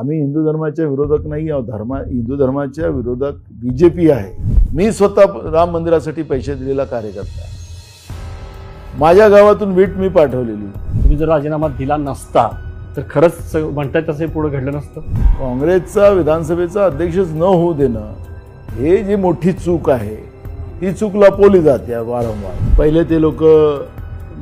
आम्ही हिंदू धर्माच्या विरोधक नाही आहोत. हिंदू धर्माच्या विरोधक बीजेपी आहे. मी स्वतः राम मंदिरासाठी पैसे दिलेला कार्यकर्ता. माझ्या गावातून वीट मी पाठवलेली. तुम्ही जर राजीनामा दिला नसता तर खरंच म्हणतात तसे पुढे घडलं नसतं. काँग्रेसचा विधानसभेचा अध्यक्षच न होऊ देणं हे जी मोठी चूक आहे, ती चूक लपवली जाते वारंवार. पहिले ते लोक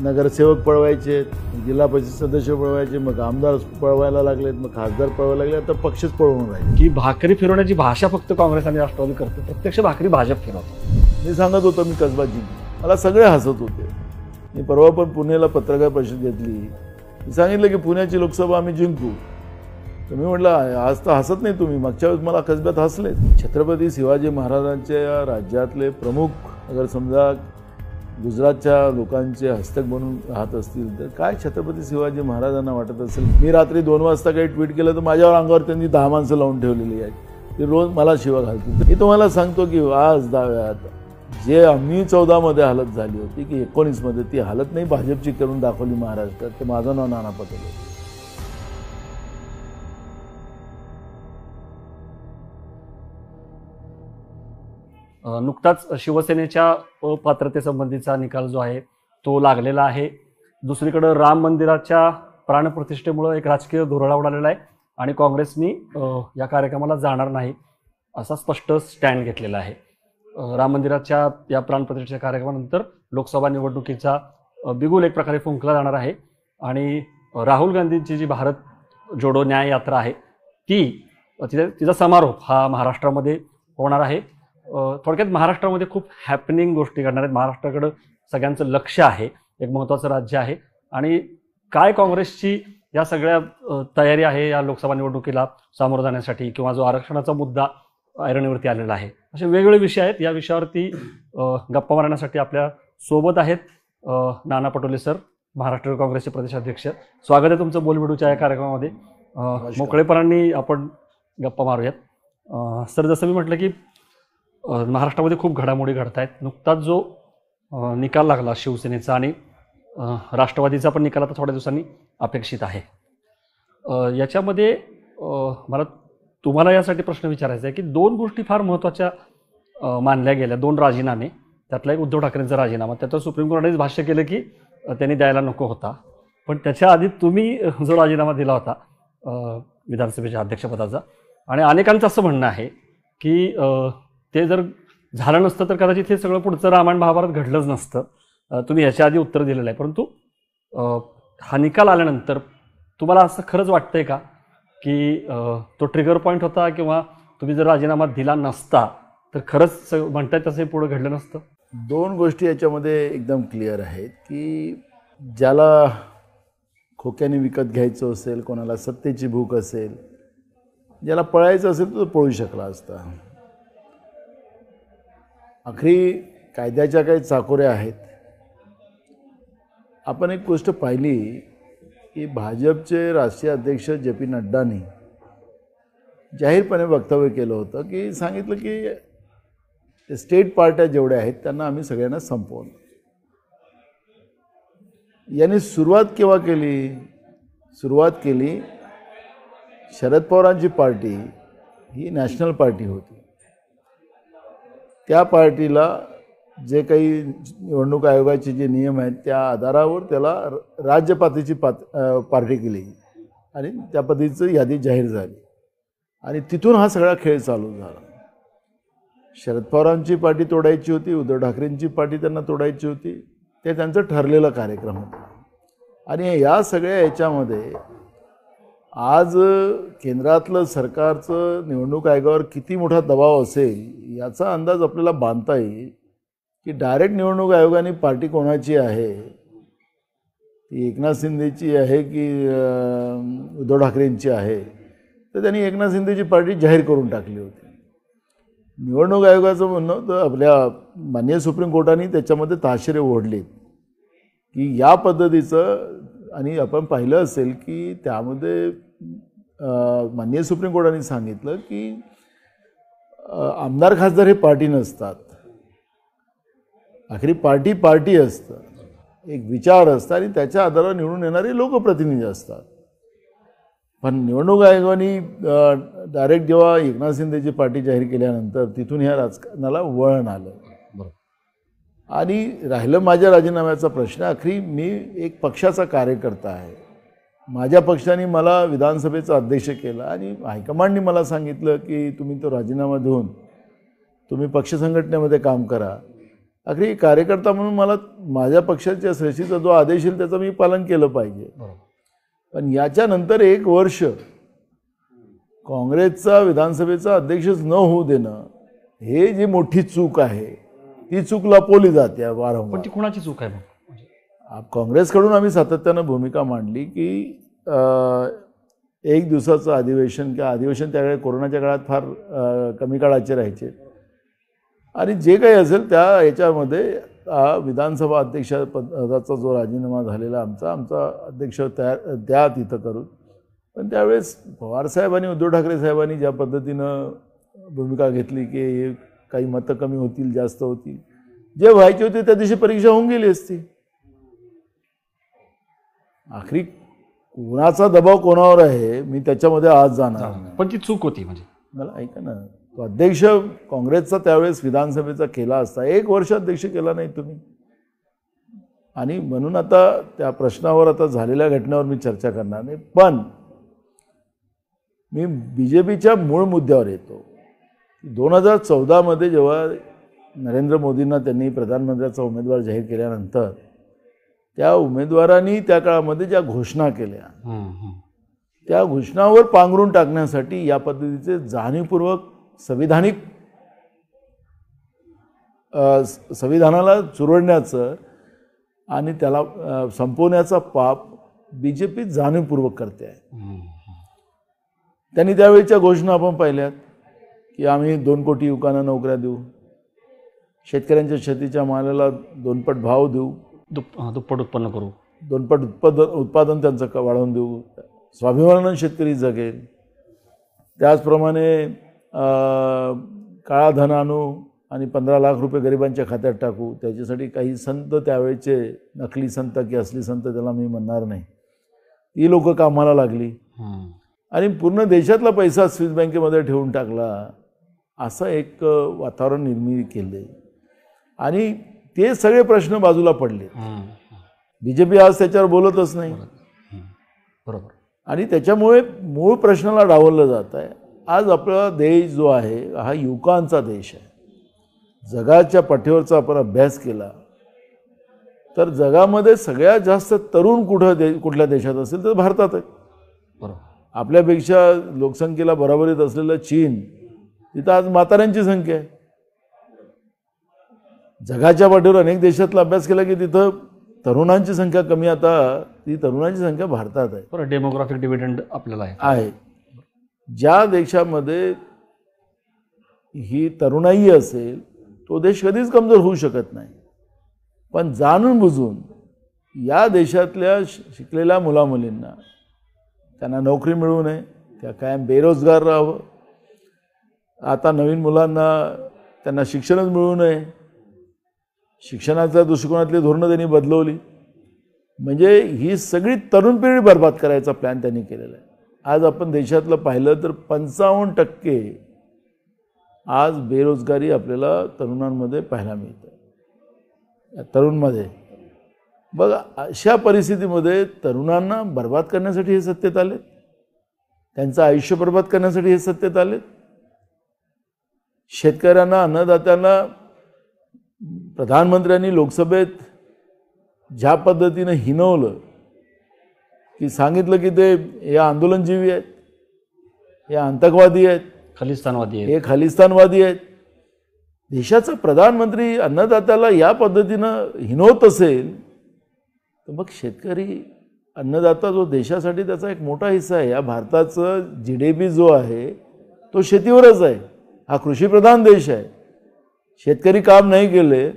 नगरसेवक पळवायचे, जिल्हा परिषद सदस्य पळवायचे, मग आमदार पळवायला लागलेत, मग खासदार पळवायला लागले, आता पक्षच पळवून राहिले. की भाकरी फिरवण्याची भाषा फक्त काँग्रेस आणि राष्ट्रवादी करते, प्रत्यक्ष भाकरी भाजप फिरवतो. मी सांगत होतो मी कसबा जिंकलो, मला सगळे हसत होते. मी परवा पण पुण्याला पत्रकार परिषद घेतली. मी सांगितलं की पुण्याची लोकसभा आम्ही जिंकू. तर मी म्हटलं आज तर हसत नाही तुम्ही, मागच्या वेळेस मला कसब्यात हसले. छत्रपती शिवाजी महाराजांच्या राज्यातले प्रमुख अगर समजा गुजरातच्या लोकांचे हस्तक बनून राहत असतील तर काय छत्रपती शिवाजी महाराजांना वाटत असेल. मी रात्री 2 वाजता काही ट्विट केलं तर माझ्यावर अंगावर त्यांनी 10 माणसं लावून ठेवलेली आहेत. ते रोज मला शिवा घालतील. मी तुम्हाला सांगतो की आज दाव्यात जे आम्ही 14 मध्ये हालत झाली होती की 19 मध्ये, ती हालत नाही भाजपची करून दाखवली महाराष्ट्रात. तर माझं नाव नाना पटोले. नुकताच शिवसेनेच्या अपात्रतेसंबंधीचा निकाल जो आहे तो लागलेला आहे. दुसरीकडे राम मंदिराच्या प्राणप्रतिष्ठेमुळे एक राजकीय धुरळा उडालेला आहे आणि काँग्रेसनी या कार्यक्रमाला जाणार नाही असा स्पष्ट स्टँड घेतलेला आहे. राम मंदिराच्या या प्राणप्रतिष्ठेच्या कार्यक्रमानंतर लोकसभा निवडणुकीचा बिगुल एक प्रकारे फुंकला जाणार आहे आणि राहुल गांधींची जी भारत जोडो न्याय यात्रा आहे तिचा समारोप हा महाराष्ट्रामध्ये होणार आहे. थोडक्यात महाराष्ट्रामध्ये खूप हॅपनिंग गोष्टी घडणार आहेत. महाराष्ट्राकडं सगळ्यांचं लक्ष आहे, एक महत्त्वाचं राज्य आहे. आणि काय काँग्रेसची या सगळ्या तयारी आहे या लोकसभा निवडणुकीला सामोरं जाण्यासाठी, किंवा जो आरक्षणाचा मुद्दा ऐरणीवरती आलेला आहे, असे वेगवेगळे विषय आहेत. या विषयावरती गप्पा मारण्यासाठी आपल्या सोबत आहेत नाना पटोले सर, महाराष्ट्र काँग्रेसचे प्रदेशाध्यक्ष. स्वागत आहे तुमचं बोलबिडूच्या या कार्यक्रमामध्ये. मोकळेपणाने आपण गप्पा मारूयात. सर, जसं मी म्हटलं की महाराष्ट्रामध्ये खूप घडामोडी घडत आहेत. नुकताच जो निकाल लागला शिवसेनेचा आणि राष्ट्रवादीचा पण निकाल आता थोड्या दिवसांनी अपेक्षित आहे. याच्यामध्ये मला तुम्हाला यासाठी प्रश्न विचारायचा आहे की 2 गोष्टी फार महत्त्वाच्या मानल्या गेल्या. 2 राजीनामे, त्यातला एक उद्धव ठाकरेंचा राजीनामा. त्याचं सुप्रीम कोर्टानेच भाष्य केलं की त्यांनी द्यायला नको होता. पण त्याच्या आधी तुम्ही जो राजीनामा दिला होता विधानसभेच्या अध्यक्षपदाचा, आणि अनेकांचं असं म्हणणं आहे की ते जर झालं नसतं तर कदाचित हे सगळं पुढचं रामायण महाभारत घडलंच नसतं. तुम्ही ह्याच्या आधी उत्तर दिलेलं आहे. परंतु हा निकाल आल्यानंतर तुम्हाला असं खरंच वाटतंय का की तो ट्रिगर पॉईंट होता, किंवा तुम्ही जर राजीनामा दिला नसता तर खरंच म्हणताय तसं पुढे घडलं नसतं? 2 गोष्टी याच्यामध्ये एकदम क्लिअर आहेत की ज्याला खोक्याने विकत घ्यायचं असेल, कोणाला सत्तेची भूक असेल, ज्याला पळायचं असेल तर पळू शकला असता. आखरी कायद्याच्या काही चाकोऱ्या आहेत. आपण एक गोष्ट पाहिली की भाजपचे राष्ट्रीय अध्यक्ष जे.पी. नड्डांनी जाहीरपणे वक्तव्य केलं होतं की सांगितलं की स्टेट पार्ट्या जेवढ्या आहेत त्यांना आम्ही सगळ्यांना संपवलं. यांनी सुरुवात केव्हा केली? सुरुवात केली शरद पवारांची पार्टी ही नॅशनल पार्टी होती. त्या पार्टीला जे काही निवडणूक आयोगाचे जे नियम आहेत त्या आधारावर त्याला राज्य पातळीची पार्टी केली आणि त्या पद्धतीची यादी जाहीर झाली आणि तिथून हा सगळा खेळ चालू झाला. शरद पवारांची पार्टी तोडायची होती, उद्धव ठाकरेंची पार्टी त्यांना तोडायची होती. ते त्यांचं ठरलेलं कार्यक्रम होता. आणि या सगळ्या याच्यामध्ये आज केंद्रातलं सरकारचं निवडणूक आयोगावर किती मोठा दबाव असेल याचा अंदाज आपल्याला बांधता येईल की डायरेक्ट निवडणूक आयोगाने पार्टी कोणाची आहे, ती एकनाथ शिंदेची आहे की उद्धव ठाकरेंची आहे, तर त्यांनी एकनाथ शिंदेची पार्टी जाहीर करून टाकली होती. निवडणूक आयोगाचं म्हणणं होतं, आपल्या माननीय सुप्रीम कोर्टाने त्याच्यामध्ये ताशेरे ओढलेत की या पद्धतीचं. आणि आपण पाहिलं असेल की त्यामध्ये माननीय सुप्रीम कोर्टाने सांगितलं की आमदार खासदार हे पार्टी नसतात. आखरी पार्टी असतं, एक विचार असतात आणि त्याच्या आधारावर निवडून येणारे लोकप्रतिनिधी असतात. पण निवडणूक आयोगाने डायरेक्ट जेव्हा एकनाथ शिंदेची पार्टी जाहीर केल्यानंतर तिथून ह्या राजकारणाला वळण आलं. बरोबर. आणि राहिलं माझ्या राजीनाम्याचा प्रश्न, अखेरी मी एक पक्षाचा कार्यकर्ता आहे. माझ्या पक्षाने मला विधानसभेचा अध्यक्ष केला आणि हायकमांडनी मला सांगितलं की तुम्ही तो राजीनामा देऊन तुम्ही पक्ष संघटनेमध्ये काम करा. अखेरी कार्यकर्ता म्हणून मला माझ्या पक्षाच्या श्रेष्ठीचा जो आदेश येईल त्याचं मी पालन केलं पाहिजे. पण याच्यानंतर 1 वर्ष काँग्रेसचा विधानसभेचा अध्यक्षच न होऊ देणं हे जी मोठी चूक आहे, ती चूक लपवली जाते वारंवार. पण ती कुणाची चूक आहे? काँग्रेसकडून आम्ही सातत्यानं भूमिका मांडली की 1 दिवसाचं अधिवेशन किंवा अधिवेशन त्यावेळी कोरोनाच्या काळात फार कमी काळाचे राहायचे आणि जे काही असेल त्या याच्यामध्ये विधानसभा अध्यक्षपदाचा जो राजीनामा झालेला आमचा अध्यक्ष त्या तिथं करून. पण त्यावेळेस पवारसाहेब आणि उद्धव ठाकरे साहेबांनी ज्या पद्धतीनं भूमिका घेतली की काही मतं कमी होतील, जास्त होतील, जे व्हायचे होते त्या दिवशी परीक्षा होऊन गेली असती. आखरी कोणाचा दबाव कोणावर आहे मी त्याच्यामध्ये आज जाणार नाही. पण ती चूक होती. म्हणजे मला ऐका ना, तो अध्यक्ष काँग्रेसचा त्यावेळेस विधानसभेचा केला असता. 1 वर्ष अध्यक्ष केला नाही तुम्ही. आणि म्हणून आता त्या प्रश्नावर आता झालेल्या घटनेवर मी चर्चा करणार नाही. पण मी BJPच्या मूळ मुद्द्यावर येतो. 2014 जेव्हा नरेंद्र मोदींना त्यांनी प्रधानमंत्र्याचा उमेदवार जाहीर केल्यानंतर त्या उमेदवारांनी त्या काळामध्ये ज्या घोषणा केल्या त्या घोषणावर पांघरून टाकण्यासाठी या पद्धतीचे जाणीवपूर्वक संविधानाला चुरडण्याचं आणि त्याला संपवण्याचा पाप BJP जाणीवपूर्वक करते आहे. त्यांनी त्यावेळीच्या घोषणा आपण पाहिल्यात की आम्ही 2 कोटी युवकांना नोकऱ्या देऊ, शेतकऱ्यांच्या शेतीच्या मालाला 2 पट भाव देऊ, दुप्पट उत्पन्न करू, 2 पट उत्पादन त्यांचं वाढवून देऊ, स्वाभिमानानं शेतकरी जगेल. त्याचप्रमाणे काळा धन आणू आणि 15 लाख रुपये गरिबांच्या खात्यात टाकू. त्याच्यासाठी काही संत, त्यावेळेचे नकली संत की असली संत त्याला मी म्हणणार नाही, ती लोक कामाला लागली आणि पूर्ण देशातला पैसा स्विस बँकेमध्ये ठेवून टाकला. असं एक वातावरण निर्मिती केले आणि ते सगळे प्रश्न बाजूला पडले. BJP आज त्याच्यावर बोलतच नाही. बरोबर. आणि त्याच्यामुळे मूळ प्रश्नाला डावललं जात आहे. आज आपला देश जो आहे हा युवकांचा देश आहे. जगाच्या पाठीवरचा आपण अभ्यास केला तर जगामध्ये सगळ्यात जास्त तरुण कुठल्या देशात असेल तर भारतात आहे. बरोबर. आपल्यापेक्षा लोकसंख्येला बरोबरीत असलेलं चीन, तिथं आज म्हाताऱ्यांची संख्या आहे. जगाच्या पाठीवर अनेक देशातला अभ्यास केला की तिथं तरुणांची संख्या कमी, आता ती तरुणांची संख्या भारतात आहे. बरं. डेमोग्राफिक डिव्हिडंड आपल्याला आहे. ज्या देशामध्ये ही तरुणाई असेल तो देश कधीच कमजोर होऊ शकत नाही. पण जाणून बुजून या देशातल्या शिकलेल्या मुलामुलींना त्यांना नोकरी मिळू नये, त्या कायम बेरोजगार राहावं, आता नवीन मुलांना त्यांना शिक्षणच मिळू नये, शिक्षणाच्या दृष्टिकोनातली धोरणं त्यांनी बदलवली. म्हणजे ही सगळी तरुण पिढी बर्बाद करायचा प्लॅन त्यांनी केलेला आहे. आज आपण देशातलं पाहिलं तर 55% आज बेरोजगारी आपल्याला तरुणांमध्ये पाहायला मिळते. तरुणमध्ये बघा, अशा परिस्थितीमध्ये तरुणांना बर्बाद करण्यासाठी हे सत्तेत आले, त्यांचं आयुष्य बर्बाद करण्यासाठी हे सत्तेत आले. शेतकऱ्यांना, अन्नदात्यांना प्रधानमंत्र्यांनी लोकसभेत ज्या पद्धतीनं हिणवलं की सांगितलं की ते हे आंदोलनजीवी आहेत, हे आतंकवादी आहेत, खलिस्तानवादी आहेत, हे खलिस्तानवादी आहेत. देशाचा प्रधानमंत्री अन्नदात्याला या पद्धतीनं हिणवत असेल तर मग शेतकरी, अन्नदाता जो देशासाठी त्याचा एक मोठा हिस्सा आहे. या भारताचं GDP जो आहे तो शेतीवरच आहे. हा कृषीप्रधान देश आहे. शेतकरी काम नाही केले,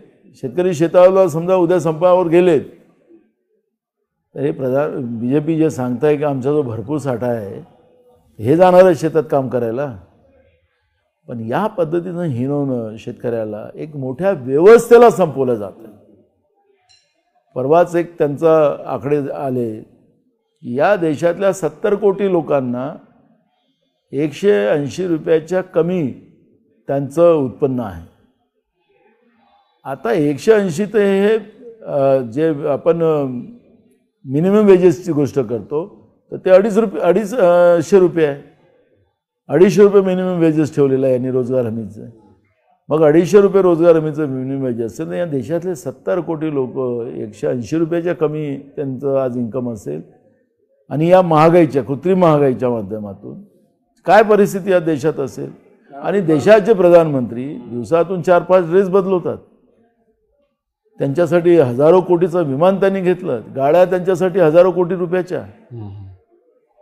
शेतकरी शेताला समजा उद्या संपावर गेलेत तर हे BJP जे सांगताय की आमचा जो भरपूर साठा आहे हे जाणार आहे शेतात काम करायला. पण या पद्धतीनं हिणवणं शेतकऱ्याला, एक मोठ्या व्यवस्थेला संपवलं जातं. परवाच एक त्यांचा आकडे आले या देशातल्या 70 कोटी लोकांना 180 रुपयाच्या कमी त्यांचं उत्पन्न आहे. आता 180 ते हे जे आपण मिनिमम वेजेसची गोष्ट करतो तर ते 250 रुपये आहे. 250 रुपये मिनिमम वेजेस ठेवलेलं आहे यांनी रोजगार हमीचं. मग 250 रुपये रोजगार हमीचं मिनिमम वेज असेल तर या देशातले 70 कोटी लोक 180 रुपयाच्या कमी त्यांचं आज इन्कम असेल आणि या महागाईच्या कृत्रिम महागाईच्या माध्यमातून काय परिस्थिती या देशात असेल. आणि देशाचे प्रधानमंत्री दिवसातून 4-5 ड्रेस बदलवतात. त्यांच्यासाठी हजारो कोटीचं विमान त्यांनी घेतलं, गाड्या त्यांच्यासाठी हजारो कोटी रुपयाच्या.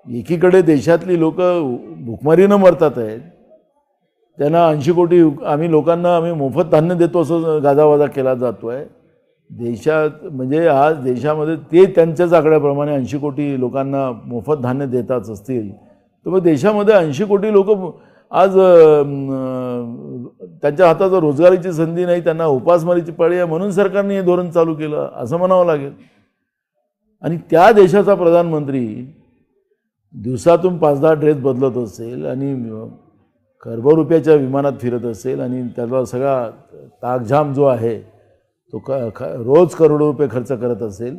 एकीकडे देशातली लोक भुकमारीनं मरतात आहेत, त्यांना 80 कोटी आम्ही मोफत धान्य देतो असं गाजावाजा केला जातो आहे देशात. म्हणजे आज देशामध्ये ते त्यांच्याच आकड्याप्रमाणे 80 कोटी लोकांना मोफत धान्य देतात असतील तर मग देशामध्ये 80 कोटी लोक आज त्यांच्या हातात रोजगाराची संधी नाही, त्यांना उपासमारीची पाळी आहे म्हणून सरकारने हे धोरण चालू केलं असं म्हणावं लागेल. आणि त्या देशाचा प्रधानमंत्री दिवसातून 5-10 ड्रेस बदलत असेल आणि खरबो रुपयाच्या विमानात फिरत असेल आणि त्याला सगळा ताकझाम जो आहे तो रोज करोडो रुपये खर्च करत असेल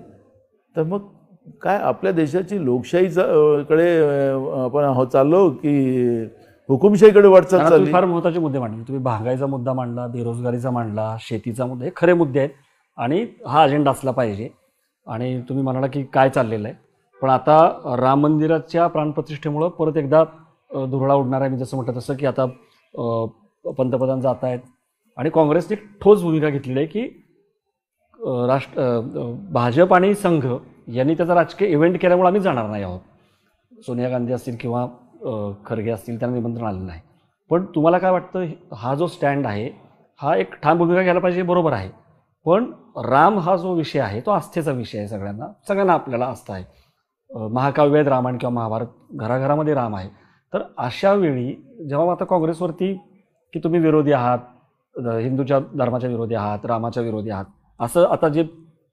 तर मग काय आपल्या देशाची लोकशाहीकडे आपण चाललो की हुकुमशाहीकडे वाटचाल चालली. फार महत्त्वाचे मुद्दे मांडले तुम्ही. महागाईचा मुद्दा मांडला, बेरोजगारीचा मांडला, शेतीचा मुद्दा, हे खरे मुद्दे आहेत आणि हा अजेंडा असला पाहिजे. आणि तुम्ही म्हणाला की काय चाललेलं आहे. पण आता राम मंदिराच्या प्राणप्रतिष्ठेमुळं परत एकदा धुरळा उडणार आहे. मी जसं म्हटलं तसं की आता पंतप्रधान जात आहेत आणि काँग्रेसने ठोस भूमिका घेतलेली आहे की भाजप आणि संघ यांनी त्याचा राजकीय इव्हेंट केल्यामुळे आम्ही जाणार नाही आहोत. सोनिया गांधी असतील किंवा खरगे असतील त्यांना निमंत्रण आलेलं नाही. पण तुम्हाला काय वाटतं, हा जो स्टँड आहे हा एक ठाम भूमिका घ्यायला पाहिजे, बरोबर आहे. पण राम हा जो विषय आहे तो आस्थेचा विषय आहे. सगळ्यांना आपल्याला आस्था आहे. महाकाव्यात रामायण किंवा महाभारत घराघरामध्ये राम आहे. तर अशा वेळी जेव्हा आता काँग्रेसवरती की तुम्ही विरोधी आहात, हिंदूच्या धर्माच्या विरोधी आहात, रामाच्या विरोधी आहात, असं आता जे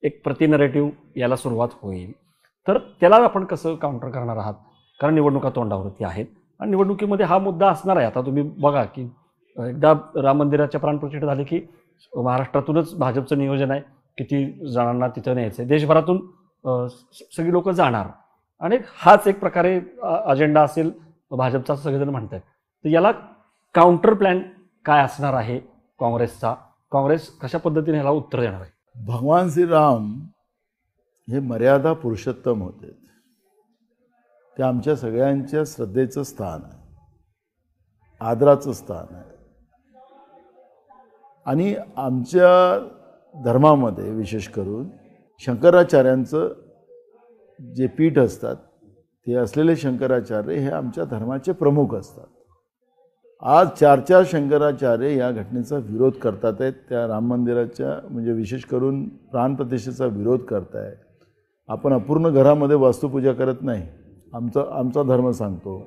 एक प्रतिनरेटिव्ह यायला सुरुवात होईल तर त्याला आपण कसं काउंटर करणार आहात. कारण निवडणुका तोंडावरती आहेत आणि निवडणुकीमध्ये हा मुद्दा असणार आहे. आता तुम्ही बघा की एकदा राम मंदिराच्या प्राणप्रतिष्ठा झाली की महाराष्ट्रातूनच भाजपचं नियोजन आहे किती जणांना तिथं न्यायचं आहे. देशभरातून सगळी लोक जाणार आणि हाच एक प्रकारे अजेंडा असेल भाजपचा असं सगळेजण म्हणत आहेत. तर याला काउंटर प्लॅन काय असणार आहे काँग्रेसचा? काँग्रेस कशा पद्धतीने ह्याला उत्तर देणार आहे? भगवान श्रीराम हे मर्यादा पुरुषोत्तम होते. ते आमच्या सगळ्यांच्या श्रद्धेचं स्थान आहे, आदराचं स्थान आहे. आणि आमच्या धर्मामध्ये विशेष करून शंकराचार्यांचं जे पीठ असतात ते असलेले शंकराचार्य हे आमच्या धर्माचे प्रमुख असतात. आज 4 शंकराचार्य या घटनेचा विरोध करतात आहेत. त्या राम मंदिराच्या म्हणजे विशेष करून प्राणप्रतिष्ठेचा विरोध करतायत. आपण अपूर्ण घरामध्ये वास्तुपूजा करत नाही, आमचा धर्म सांगतो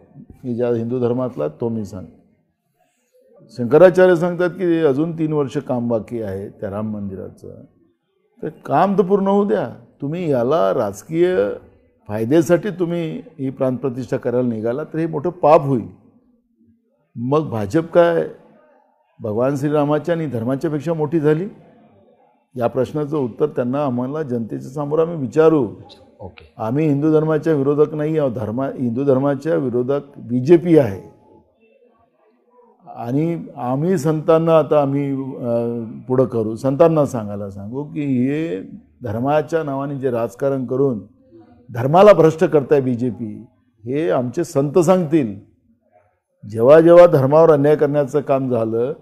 की ज्या हिंदू धर्मातला तो मी सांगतो. शंकराचार्य सांगतात की अजून 3 वर्ष काम बाकी आहे त्या राम मंदिराचं. तर काम तर पूर्ण होऊ द्या. तुम्ही याला राजकीय फायद्यासाठी तुम्ही ही प्राणप्रतिष्ठा करायला निघाला तर हे मोठं पाप होईल. मग भाजप काय भगवान श्रीरामाच्या आणि धर्माच्या पेक्षा मोठी झाली? या प्रश्नाचं उत्तर त्यांना आम्हाला जनतेच्या समोर आम्ही विचारू. ओके, आम्ही हिंदू धर्माच्या विरोधक नाही आहोत. हिंदू धर्माच्या विरोधक BJP आहे. आणि आम्ही संतांना आता आम्ही पुढं करू, संतांना सांगायला सांगू की हे धर्माच्या नावाने जे राजकारण करून धर्माला भ्रष्ट करताय BJP, हे आमचे संत सांगतील. जेव्हा जेव्हा धर्मावर अन्याय करण्याचं काम झालं,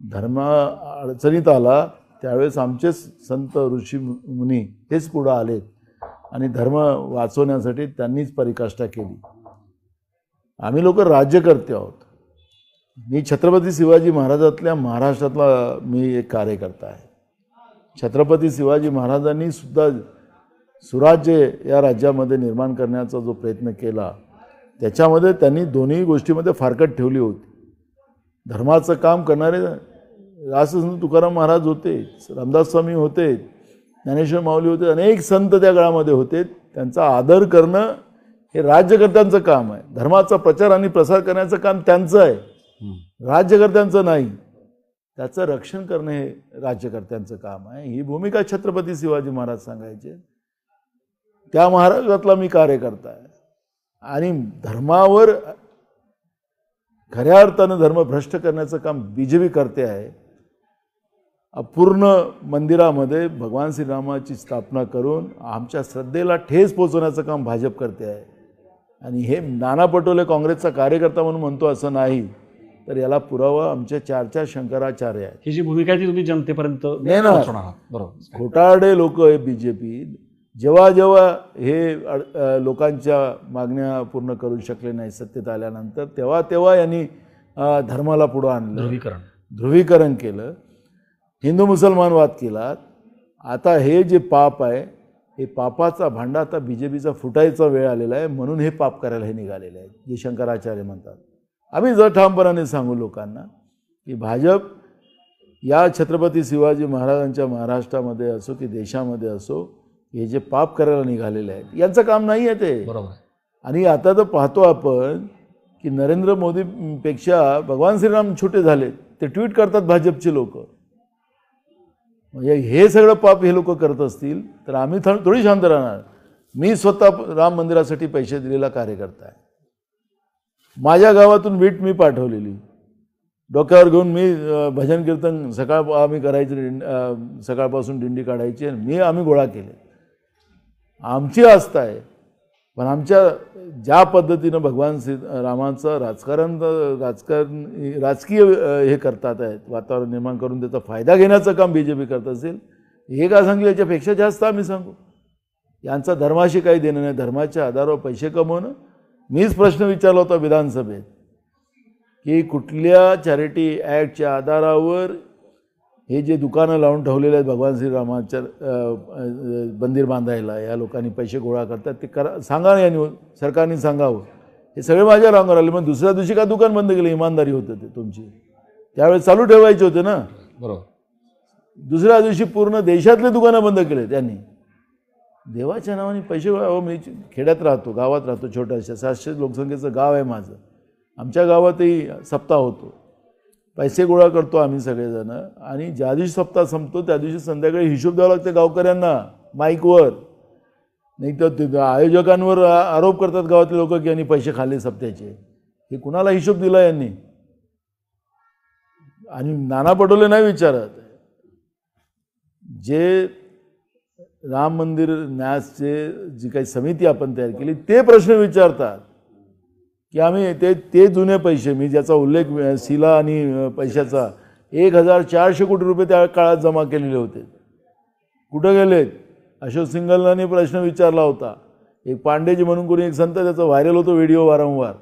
धर्म अडचणीत आला, त्यावेळेस आमचेच संत ऋषी मुनी हेच पुढं आलेत आणि धर्म वाचवण्यासाठी त्यांनीच परिकाष्ठा केली. आम्ही लोक राज्यकर्ते आहोत. मी छत्रपती शिवाजी महाराजातल्या महाराष्ट्रातला मी एक कार्यकर्ता आहे. छत्रपती शिवाजी महाराजांनी सुद्धा सुराज्य या राज्यामध्ये निर्माण करण्याचा जो प्रयत्न केला त्याच्यामध्ये त्यांनी दोन्ही गोष्टीमध्ये फारकत ठेवली होती. धर्माचं काम करणारे राससंत तुकाराम महाराज होते, रामदास स्वामी होते, ज्ञानेश्वर माऊली होते, अनेक संत त्या काळामध्ये होते. त्यांचा आदर करणं हे राज्यकर्त्यांचं काम आहे. धर्माचा प्रचार आणि प्रसार करण्याचं काम त्यांचं आहे, राज्यकर्त्यांचं नाही. त्याचं रक्षण करणे हे राज्यकर्त्यांचं काम आहे. ही भूमिका छत्रपती शिवाजी महाराज सांगायचे. त्या महाराजातला मी कार्यकर्ता आहे आणि धर्मावर खऱ्या अर्थानं धर्म भ्रष्ट करण्याचं काम बीजेपी करते आहे. अपूर्ण मंदिरामध्ये भगवान श्रीरामाची स्थापना करून आमच्या श्रद्धेला ठेस पोचवण्याचं काम भाजप करते आहे. आणि हे नाना पटोले काँग्रेसचा कार्यकर्ता म्हणून म्हणतो असं नाही, तर याला पुरावा आमच्या 4 शंकराचार्य आहेत. ही जी भूमिका आहे ती तुम्ही जनतेपर्यंत नेणार. पोहोचवणार आहात. बरोबर. खोटारडे लोक आहे बीजेपी. जेव्हा हे लोकांच्या मागण्या पूर्ण करू शकले नाही सत्तेत आल्यानंतर, तेव्हा यांनी धर्माला पुढं आणलं, ध्रुवीकरण केलं, हिंदू मुसलमान वाद केला. आता हे जे पाप आहे, हे पापाचा भांडा आता बीजेपीचा फुटायचा वेळ आलेला आहे. म्हणून हे पाप करायला हे निघालेले आहेत, जे शंकराचार्य म्हणतात. आम्ही जर ठामपणाने सांगू लोकांना की भाजप या छत्रपती शिवाजी महाराजांच्या महाराष्ट्रामध्ये असो की देशामध्ये असो, हे जे पाप करायला निघालेले आहेत यांचं काम नाही आहे ते. बरोबर. आणि आता तर पाहतो आपण की नरेंद्र मोदीपेक्षा भगवान श्रीराम छोटे झाले. ते ट्विट करतात भाजपचे लोक. म्हणजे हे सगळं पाप हे लोक करत असतील तर आम्ही थोडी शांत राहणार. मी स्वतः राम मंदिरासाठी पैसे दिलेला कार्यकर्ता आहे. माझ्या गावातून वीट मी पाठवलेली, डोक्यावर घेऊन मी भजन कीर्तन आम्ही करायचे, सकाळपासून दिंडी काढायची आणि आम्ही गोळा केले. आमची आस्था आहे. पण आमच्या ज्या पद्धतीनं भगवान रामाचं राजकीय हे करतात आहेत, वातावरण निर्माण करून त्याचा फायदा घेण्याचं काम बीजेपी करत असेल, हे का सांगलं याच्यापेक्षा जास्त आम्ही सांगू. यांचा धर्माशी काही देणं नाही. धर्माच्या आधारावर पैसे कमवणं. मीच प्रश्न विचारला होता विधानसभेत की कुठल्या चॅरिटी ॲक्टच्या आधारावर हे जे दुकानं लावून ठेवलेले आहेत भगवान श्रीरामाच्या मंदिर बांधायला या लोकांनी पैसे गोळा करतात, ते सांगा ना यांनी, सरकारने सांगावं. हे सगळे माझ्या रांगावर आले. मग दुसऱ्या दिवशी का दुकान बंद केलं? इमानदारी होतं ते तुमची, त्यावेळेस चालू ठेवायचे होते ना. बरोबर. दुसऱ्या दिवशी पूर्ण देशातले दुकानं बंद केले त्यांनी. देवाच्या नावाने पैसे गोळा. मी खेड्यात राहतो, गावात राहतो, छोट्याशा 700 लोकसंख्येचं गाव आहे माझं. आमच्या गावातही सप्ताह होतो, पैसे गोळा करतो आम्ही सगळेजण. आणि ज्या दिवशी सप्ताह संपतो त्या दिवशी संध्याकाळी हिशोब द्यावा लागते गावकऱ्यांना माईकवर. नाही तर आयोजकांवर आरोप करतात गावातले लोक की यांनी पैसे खाल्ले सप्त्याचे. हे कुणाला हिशोब दिला यांनी? आणि नाना पटोले नाही विचारत. जे राम मंदिर न्यासचे जी काही समिती आपण तयार केली ते प्रश्न विचारतात की आम्ही ते जुने पैसे, मी ज्याचा उल्लेख शिला आणि पैशाचा 1400 कोटी रुपये त्या काळात जमा केलेले होते, कुठं गेलेत? अशोक सिंगलांनी प्रश्न विचारला होता. एक पांडेजी म्हणून कोणी एक संत, त्याचा व्हायरल होतो व्हिडिओ वारंवार.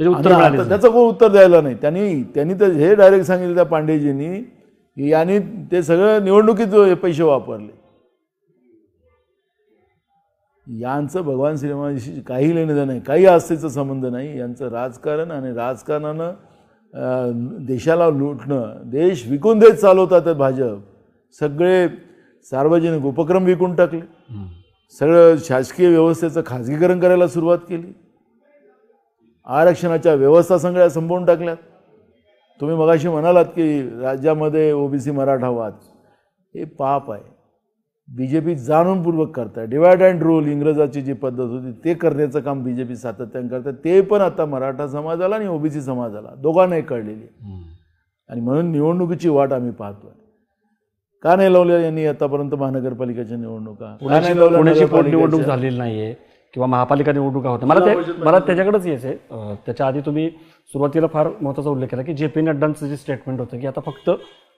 त्याचं कोण उत्तर द्यायला नाही. त्यांनी तर हे डायरेक्ट सांगितलं त्या पांडेजींनी की यांनी ते सगळं निवडणुकीत पैसे वापरले. यांचं भगवान श्रीरामाशी काही लेणं देणं नाही, काही आस्थेचा संबंध नाही. यांचं राजकारण आणि राजकारणानं देशाला लुटणं, देश विकून देत चालवतात भाजप. सगळे सार्वजनिक उपक्रम विकून टाकले, सगळं शासकीय व्यवस्थेचं खाजगीकरण करायला सुरुवात केली, आरक्षणाच्या व्यवस्था सगळ्या संपवून टाकल्यात. तुम्ही मगाशी म्हणालात की राज्यामध्ये ओबीसी मराठा वाद, हे पाप आहे. बीजेपी जाणूनपूर्वक करताय. डिवाइड अँड रूल इंग्रजाची जी पद्धत होती ते करण्याचं काम बीजेपी सातत्याने करतात. ते पण आता मराठा समाजाला आणि ओबीसी समाजाला दोघांनाही कळलेली. आणि म्हणून निवडणुकीची वाट आम्ही पाहतोय. का नाही लावल्या यांनी आतापर्यंत महानगरपालिकेच्या निवडणुका? पुण्याची पोटनिवडणूक झालेली नाहीये किंवा महापालिका निवडणुका होत्या. मला त्याच्याकडेच यायचंय. त्याच्या आधी तुम्ही सुरुवातीला फार महत्त्वाचा उल्लेख केला की जे.पी. नड्डांचं जे स्टेटमेंट होतं की आता फक्त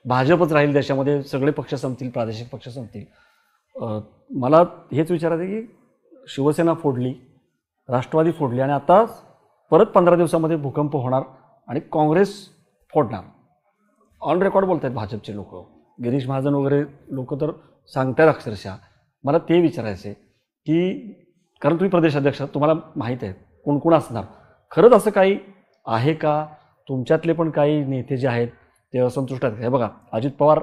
भाजपच राहील देशामध्ये, सगळे पक्ष संपतील, प्रादेशिक पक्ष संपतील. मला हेच विचारायचं की शिवसेना फोडली, राष्ट्रवादी फोडली आणि आता परत 15 दिवसामध्ये भूकंप होणार आणि काँग्रेस फोडणार. ऑन रेकॉर्ड बोलत आहेत भाजपचे लोक, गिरीश महाजन वगैरे लोक तर सांगतात अक्षरशः. मला ते विचारायचं आहे की कारण तुम्ही प्रदेशाध्यक्ष, तुम्हाला माहीत आहे कोण कोण असणार, खरंच असं काही आहे का? तुमच्यातले पण काही नेते जे आहेत ते असंतुष्ट आहेत. हे बघा, अजित पवार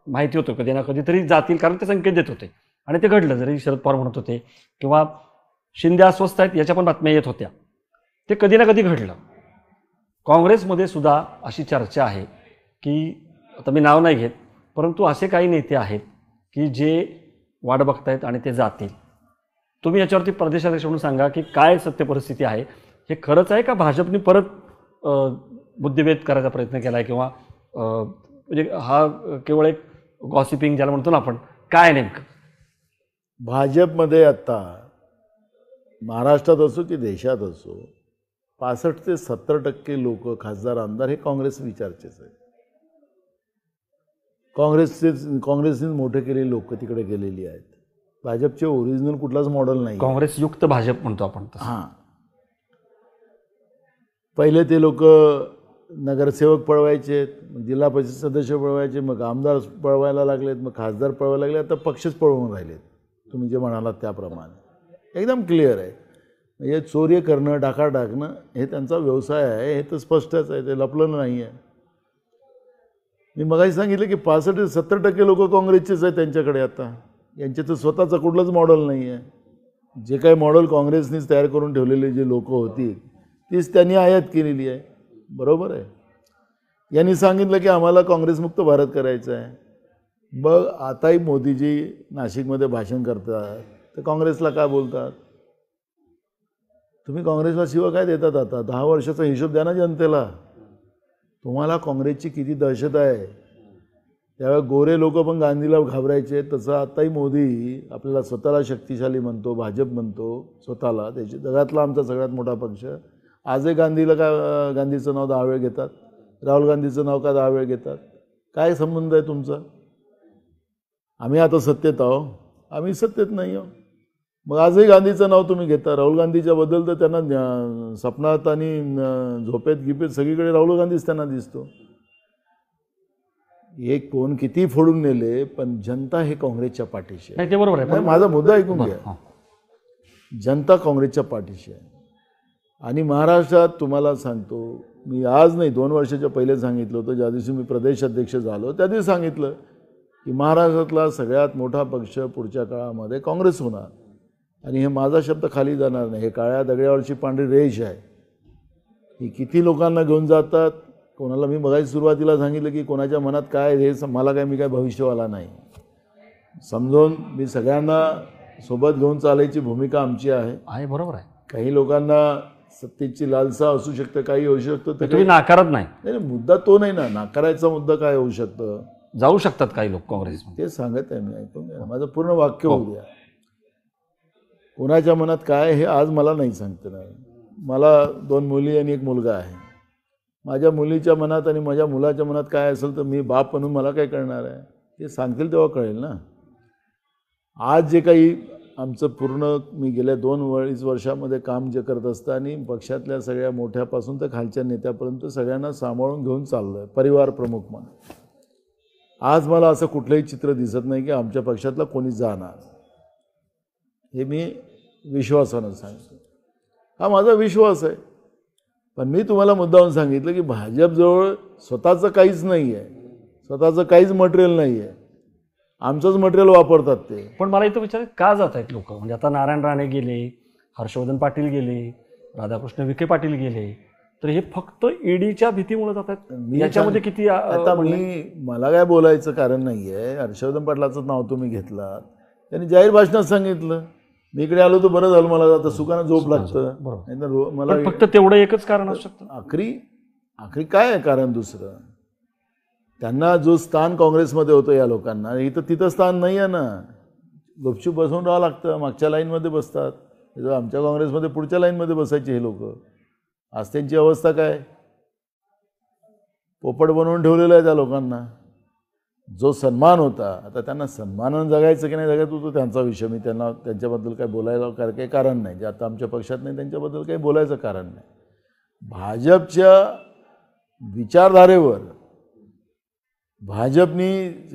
माहिती होतं कधी ना कधीतरी जातील, कारण ते संकेत देत होते आणि ते घडलं. जरी शरद पवार म्हणत होते किंवा शिंदे अस्वस्थ आहेत याच्या पण बातम्या येत होत्या. ते कधी ना कधी घडलं. काँग्रेसमध्ये सुद्धा अशी चर्चा आहे की, आता मी नाव नाही घेत, परंतु असे काही नेते आहेत की जे वाट बघतायत आणि ते जातील. तुम्ही याच्यावरती प्रदेशाध्यक्ष म्हणून सांगा की काय सत्य परिस्थिती आहे, हे खरंच आहे का भाजपने परत बुद्धिभेद करायचा प्रयत्न केला आहे, किंवा म्हणजे हा केवळ एक गॉसिपिंग ज्याला म्हणतो ना आपण, काय नेमकं? भाजपमध्ये आत्ता महाराष्ट्रात असो की देशात असो 65 ते 70% लोक खासदार आमदार हे काँग्रेस विचारचेच आहे. काँग्रेसने मोठे केलेली लोक तिकडे गेलेली आहेत. भाजपचे ओरिजिनल कुठलाच मॉडेल नाही. काँग्रेसयुक्त भाजप म्हणतो आपण. हां, पहिले ते लोक नगरसेवक पळवायचे, मग जिल्हा परिषद सदस्य पळवायचे, मग आमदार पळवायला लागलेत, मग खासदार पळवायला लागले, आता पक्षच पळवून राहिलेत. तुम्ही जे म्हणालात त्याप्रमाणे एकदम क्लिअर आहे. म्हणजे चोरी करणं, डाका टाकणं हे त्यांचा व्यवसाय आहे, हे तर स्पष्टच आहे, ते लपलं नाही आहे. मी मगाशी सांगितलं की 65 ते 70% लोक काँग्रेसचेच आहेत त्यांच्याकडे. आता यांचे तर स्वतःचं कुठलंच मॉडेल नाही आहे. जे काही मॉडेल काँग्रेसनीच तयार करून ठेवलेले जे लोक होती तीच त्यांनी आयात केलेली आहे. बरोबर आहे. यांनी सांगितलं की आम्हाला काँग्रेसमुक्त भारत करायचं आहे. मग आताही मोदीजी नाशिकमध्ये भाषण करतात तर काँग्रेसला काय बोलतात? तुम्ही काँग्रेसला शिवा काय देतात? आता 10 वर्षाचा हिशोब द्या ना जनतेला. तुम्हाला काँग्रेसची किती दहशत आहे. त्यावेळेस गोरे लोक पण गांधीला घाबरायचे, तसं आताही मोदी आपल्याला स्वतःला शक्तिशाली म्हणतो, भाजप म्हणतो स्वतःला, त्याची जगातला आमचा सगळ्यात मोठा पक्ष. आजही गांधीला का गांधीचं नाव 10 वेळ घेतात, राहुल गांधीचं नाव का 10 वेळ घेतात? काय संबंध आहे तुमचा? आम्ही आता सत्तेत आहो, आम्ही सत्तेत नाही आहो. मग आजही गांधीचं नाव तुम्ही घेता. राहुल गांधीच्या बद्दल तर त्यांना स्वप्नात आणि झोपेत गिपेत सगळीकडे राहुल गांधीच त्यांना दिसतो. हे कोण किती फोडून नेले, पण जनता हे काँग्रेसच्या पाठीशी आहे. ते बरोबर आहे, पण माझा मुद्दा ऐकून घ्या. जनता काँग्रेसच्या पाठीशी आहे. आणि महाराष्ट्रात तुम्हाला सांगतो, मी आज नाही 2 वर्षाच्या पहिले सांगितलं होतं, ज्या दिवशी मी प्रदेश अध्यक्ष झालो त्या दिवशी सांगितलं की महाराष्ट्रातला सगळ्यात मोठा पक्ष पुढच्या काळामध्ये काँग्रेस होणार. आणि हे माझा शब्द खाली जाणार नाही. हे काळ्या दगडावरची पांढरी रेष आहे. ही किती लोकांना घेऊन जातात, कोणाला मी बघायला सुरुवातीला सांगितलं की कोणाच्या मनात काय हे मला काय, मी काय भविष्यवाला नाही. समजून मी सगळ्यांना सोबत घेऊन चालायची भूमिका आमची आहे. बरोबर आहे. काही लोकांना सत्तेची लालसा असू शकतं, काही होऊ शकतं, तर तुम्ही नाकारत नाही. नाही, मुद्दा तो नाही ना. नाकारायचा मुद्दा काय होऊ शकतं? जाऊ शकतात काही लोक काँग्रेस. ते सांगत आहे मी, ऐकून घ्या. माझं पूर्ण वाक्य होऊ द्या. कोणाच्या मनात काय हे आज मला नाही सांगता येणार. मला 2 मुली आणि 1 मुलगा आहे. माझ्या मुलीच्या मनात आणि माझ्या मुलाच्या मनात काय असेल तर मी बाप म्हणून मला काय कळणार आहे? ते सांगतील तेव्हा कळेल ना. आज जे काही आमचं पूर्ण मी गेल्या 2-2.5 वर्षामध्ये काम जे करत असताना पक्षातल्या सगळ्या मोठ्यापासून तर खालच्या नेत्यापर्यंत सगळ्यांना सांभाळून घेऊन चाललं आहे, परिवार प्रमुख म्हणून. आज मला असं कुठलंही चित्र दिसत नाही की आमच्या पक्षातला कोणी जाणार. हे मी विश्वासानं सांगतो. हा माझा विश्वास आहे. पण मी तुम्हाला मुद्दाहून सांगितलं की भाजपजवळ स्वतःचं काहीच नाही आहे, स्वतःचं काहीच मटेरियल नाही आहे. आमचंच मटेरियल वापरतात ते. पण मला इथं विचार का जात आहेत लोक? म्हणजे आता नारायण राणे गेले, हर्षवर्धन पाटील गेले, राधाकृष्ण विखे पाटील गेले, तर हे फक्त ईडीच्या भीतीमुळे जात आहेत. याच्यामध्ये किती आता मला काय बोलायचं कारण नाही आहे. हर्षवर्धन पाटलाचं नाव तुम्ही घेतलात, त्यांनी जाहीर भाषणात सांगितलं मी इकडे आलो तर बरं झालं, मला आता सुखानं झोप लागतं. नाही तर मला फक्त तेवढं एकच कारण असू शकतं. आखरी काय आहे कारण दुसरं? त्यांना जो स्थान काँग्रेसमध्ये होतं या लोकांना, इथं तिथं स्थान नाही आहे ना. गुपचूप बसून राहावं लागतं, मागच्या लाईनमध्ये बसतात. आमच्या काँग्रेसमध्ये पुढच्या लाईनमध्ये बसायचे हे लोक. आज त्यांची अवस्था काय? पोपट बनवून ठेवलेलं आहे त्या लोकांना. जो सन्मान होता, आता त्यांना सन्मानानं जगायचं की नाही जगायचं होतं त्यांचा विषय. मी त्यांना त्यांच्याबद्दल काही बोलायला काही कारण नाही. जे आता आमच्या पक्षात नाही त्यांच्याबद्दल काही बोलायचं कारण नाही. भाजपच्या विचारधारेवर भाजपनी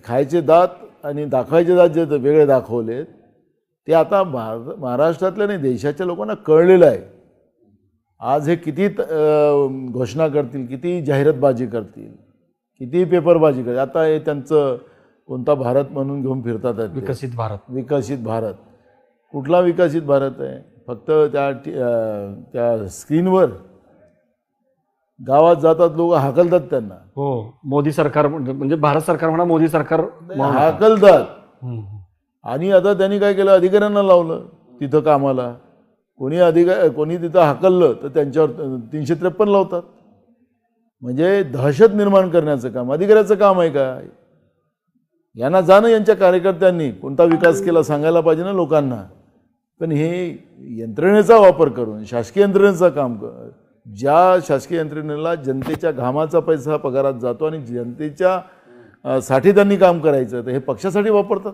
खायचे दात आणि दाखवायचे दात जे वेगळे दाखवलेत ते आता महाराष्ट्रातल्या नाही देशाच्या लोकांना कळलेलं आहे. आज हे किती घोषणा करतील, किती जाहिरातबाजी करतील, किती पेपरबाजी करतील. आता हे त्यांचं कोणता भारत म्हणून घेऊन फिरतात. विकसित भारत. विकसित भारत कुठला विकसित भारत आहे? फक्त त्या स्क्रीनवर गावात जातात लोक, हाकलतात त्यांना. हो, मोदी सरकार म्हणजे भारत सरकार म्हणा, मोदी सरकार हाकलतात. आणि आता त्यांनी काय केलं, अधिकाऱ्यांना लावलं तिथं कामाला. कोणी तिथं हाकललं तर त्यांच्यावर 353 लावतात. म्हणजे दहशत निर्माण करण्याचं काम अधिकाऱ्याचं काम आहे का? यांना जाणं यांच्या कार्यकर्त्यांनी कोणता विकास केला सांगायला पाहिजे ना लोकांना. पण हे यंत्रणेचा वापर करून शासकीय यंत्रणेचं काम ज्या शासकीय यंत्रणेला जनतेच्या घामाचा पैसा पगारात जातो आणि जनतेच्या साठी त्यांनी काम करायचं, तर हे पक्षासाठी वापरतात.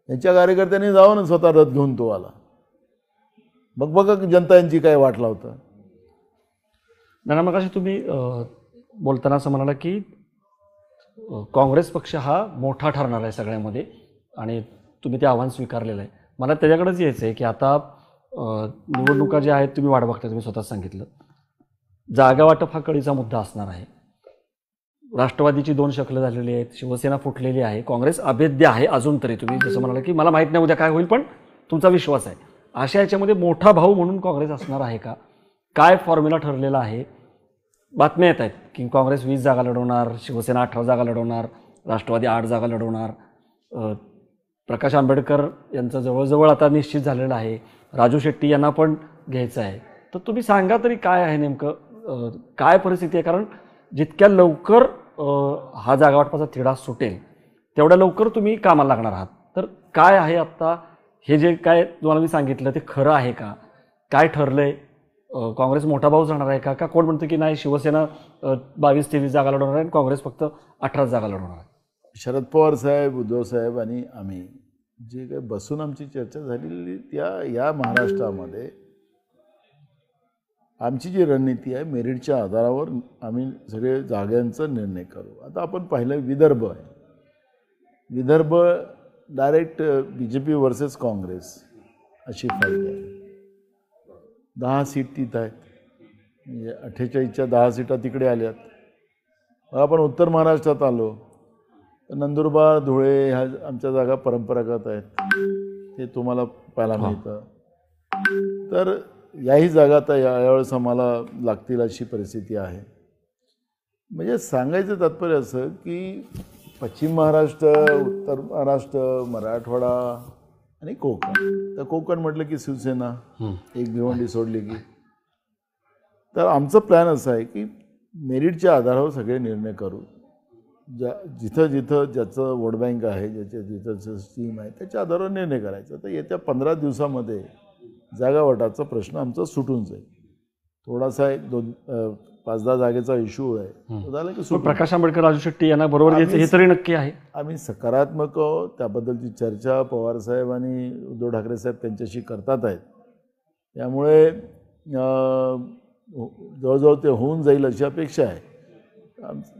यांच्या कार्यकर्त्यांनी जावं ना स्वतः रथ घेऊन तो आला, मग बघा जनता यांची काय वाट लावतं. नाना, मग अशी तुम्ही बोलताना असं म्हणाला की काँग्रेस पक्ष हा मोठा ठरणार आहे सगळ्यामध्ये आणि तुम्ही ते आव्हान स्वीकारलेलं आहे. मला त्याच्याकडेच यायचं आहे की आता निवडणुका ज्या आहेत तुम्ही वाट बघताय, तुम्ही स्वतःच सांगितलं. जागा वाटप हा कळीचा मुद्दा असणार आहे. राष्ट्रवादीची 2 शकलं झालेली आहेत, शिवसेना फुटलेली आहे, काँग्रेस अभेद्य आहे अजून तरी. तुम्ही जसं म्हणाला की मला माहीत नाही उद्या काय होईल, पण तुमचा विश्वास आहे. अशा याच्यामध्ये मोठा भाऊ म्हणून काँग्रेस असणार आहे का? काय फॉर्म्युला ठरलेला आहे? बातम्या येत आहेत की काँग्रेस 20 जागा लढवणार, शिवसेना 18 जागा लढवणार, राष्ट्रवादी 8 जागा लढवणार. प्रकाश आंबेडकर यांचं जवळजवळ आता निश्चित झालेलं आहे. राजू शेट्टी यांना पण घ्यायचं आहे. तर तुम्ही सांगा तरी काय आहे नेमकं, काय परिस्थिती आहे? कारण जितक्या लवकर हा जागा वाटपाचा तिढा सुटेल तेवढ्या लवकर तुम्ही कामाला लागणार आहात. तर काय आहे आत्ता हे जे काय तुम्हाला मी सांगितलं ते खरं आहे का? काय ठरलंय? काँग्रेस मोठा भाऊ जाणार आहे का? कोण म्हणतं की नाही शिवसेना 22-23 जागा लढवणार आहे आणि काँग्रेस फक्त 18 जागा लढवणार आहे? शरद पवार साहेब, उद्धव साहेब आणि आम्ही जे काही बसून आमची चर्चा झालेली या महाराष्ट्रामध्ये आमची जी रणनीती आहे, मेरिटच्या आधारावर आम्ही सगळे जागांचा निर्णय करू. आता आपण पाहिलं विदर्भ आहे. Vidarbha direct BJP versus Congress अशी फाईट आहे. 10 सीट तिथं आहेत, म्हणजे 48च्या 10 सीटा तिकडे आल्यात. मग आपण उत्तर महाराष्ट्रात आलो तर नंदुरबार, धुळे ह्या आमच्या जागा परंपरागत आहेत, ते तुम्हाला पाहायला मिळतं. तर याही जागा आता यावेळेस आम्हाला लागतील अशी परिस्थिती आहे. म्हणजे सांगायचं तात्पर्य असं की पश्चिम महाराष्ट्र, उत्तर महाराष्ट्र, मराठवाडा आणि कोकण. तर कोकण म्हटलं की शिवसेना एक भिवंडी सोडली की. तर आमचं प्लॅन असं आहे की मेरिटच्या आधारावर सगळे निर्णय करू. जिथं ज्याचं वोट बँक आहे, जिथं स्कीम आहे त्याच्या आधारावर निर्णय करायचा. तर येत्या 15 दिवसामध्ये जागा वाटाचा प्रश्न आमचा सुटून जाईल. थोडासा एक 5-10 जागेचा इश्यू आहे, तो झाला की प्रकाश आंबेडकर, राजू शेट्टी यांना बरोबर घ्यायचं हे तरी नक्की आहे. आम्ही सकारात्मक आहोत. त्याबद्दलची चर्चा पवार साहेब आणि उद्धव ठाकरे साहेब त्यांच्याशी करतात आहेत. त्यामुळे जवळजवळ ते होऊन जाईल अशी अपेक्षा आहे.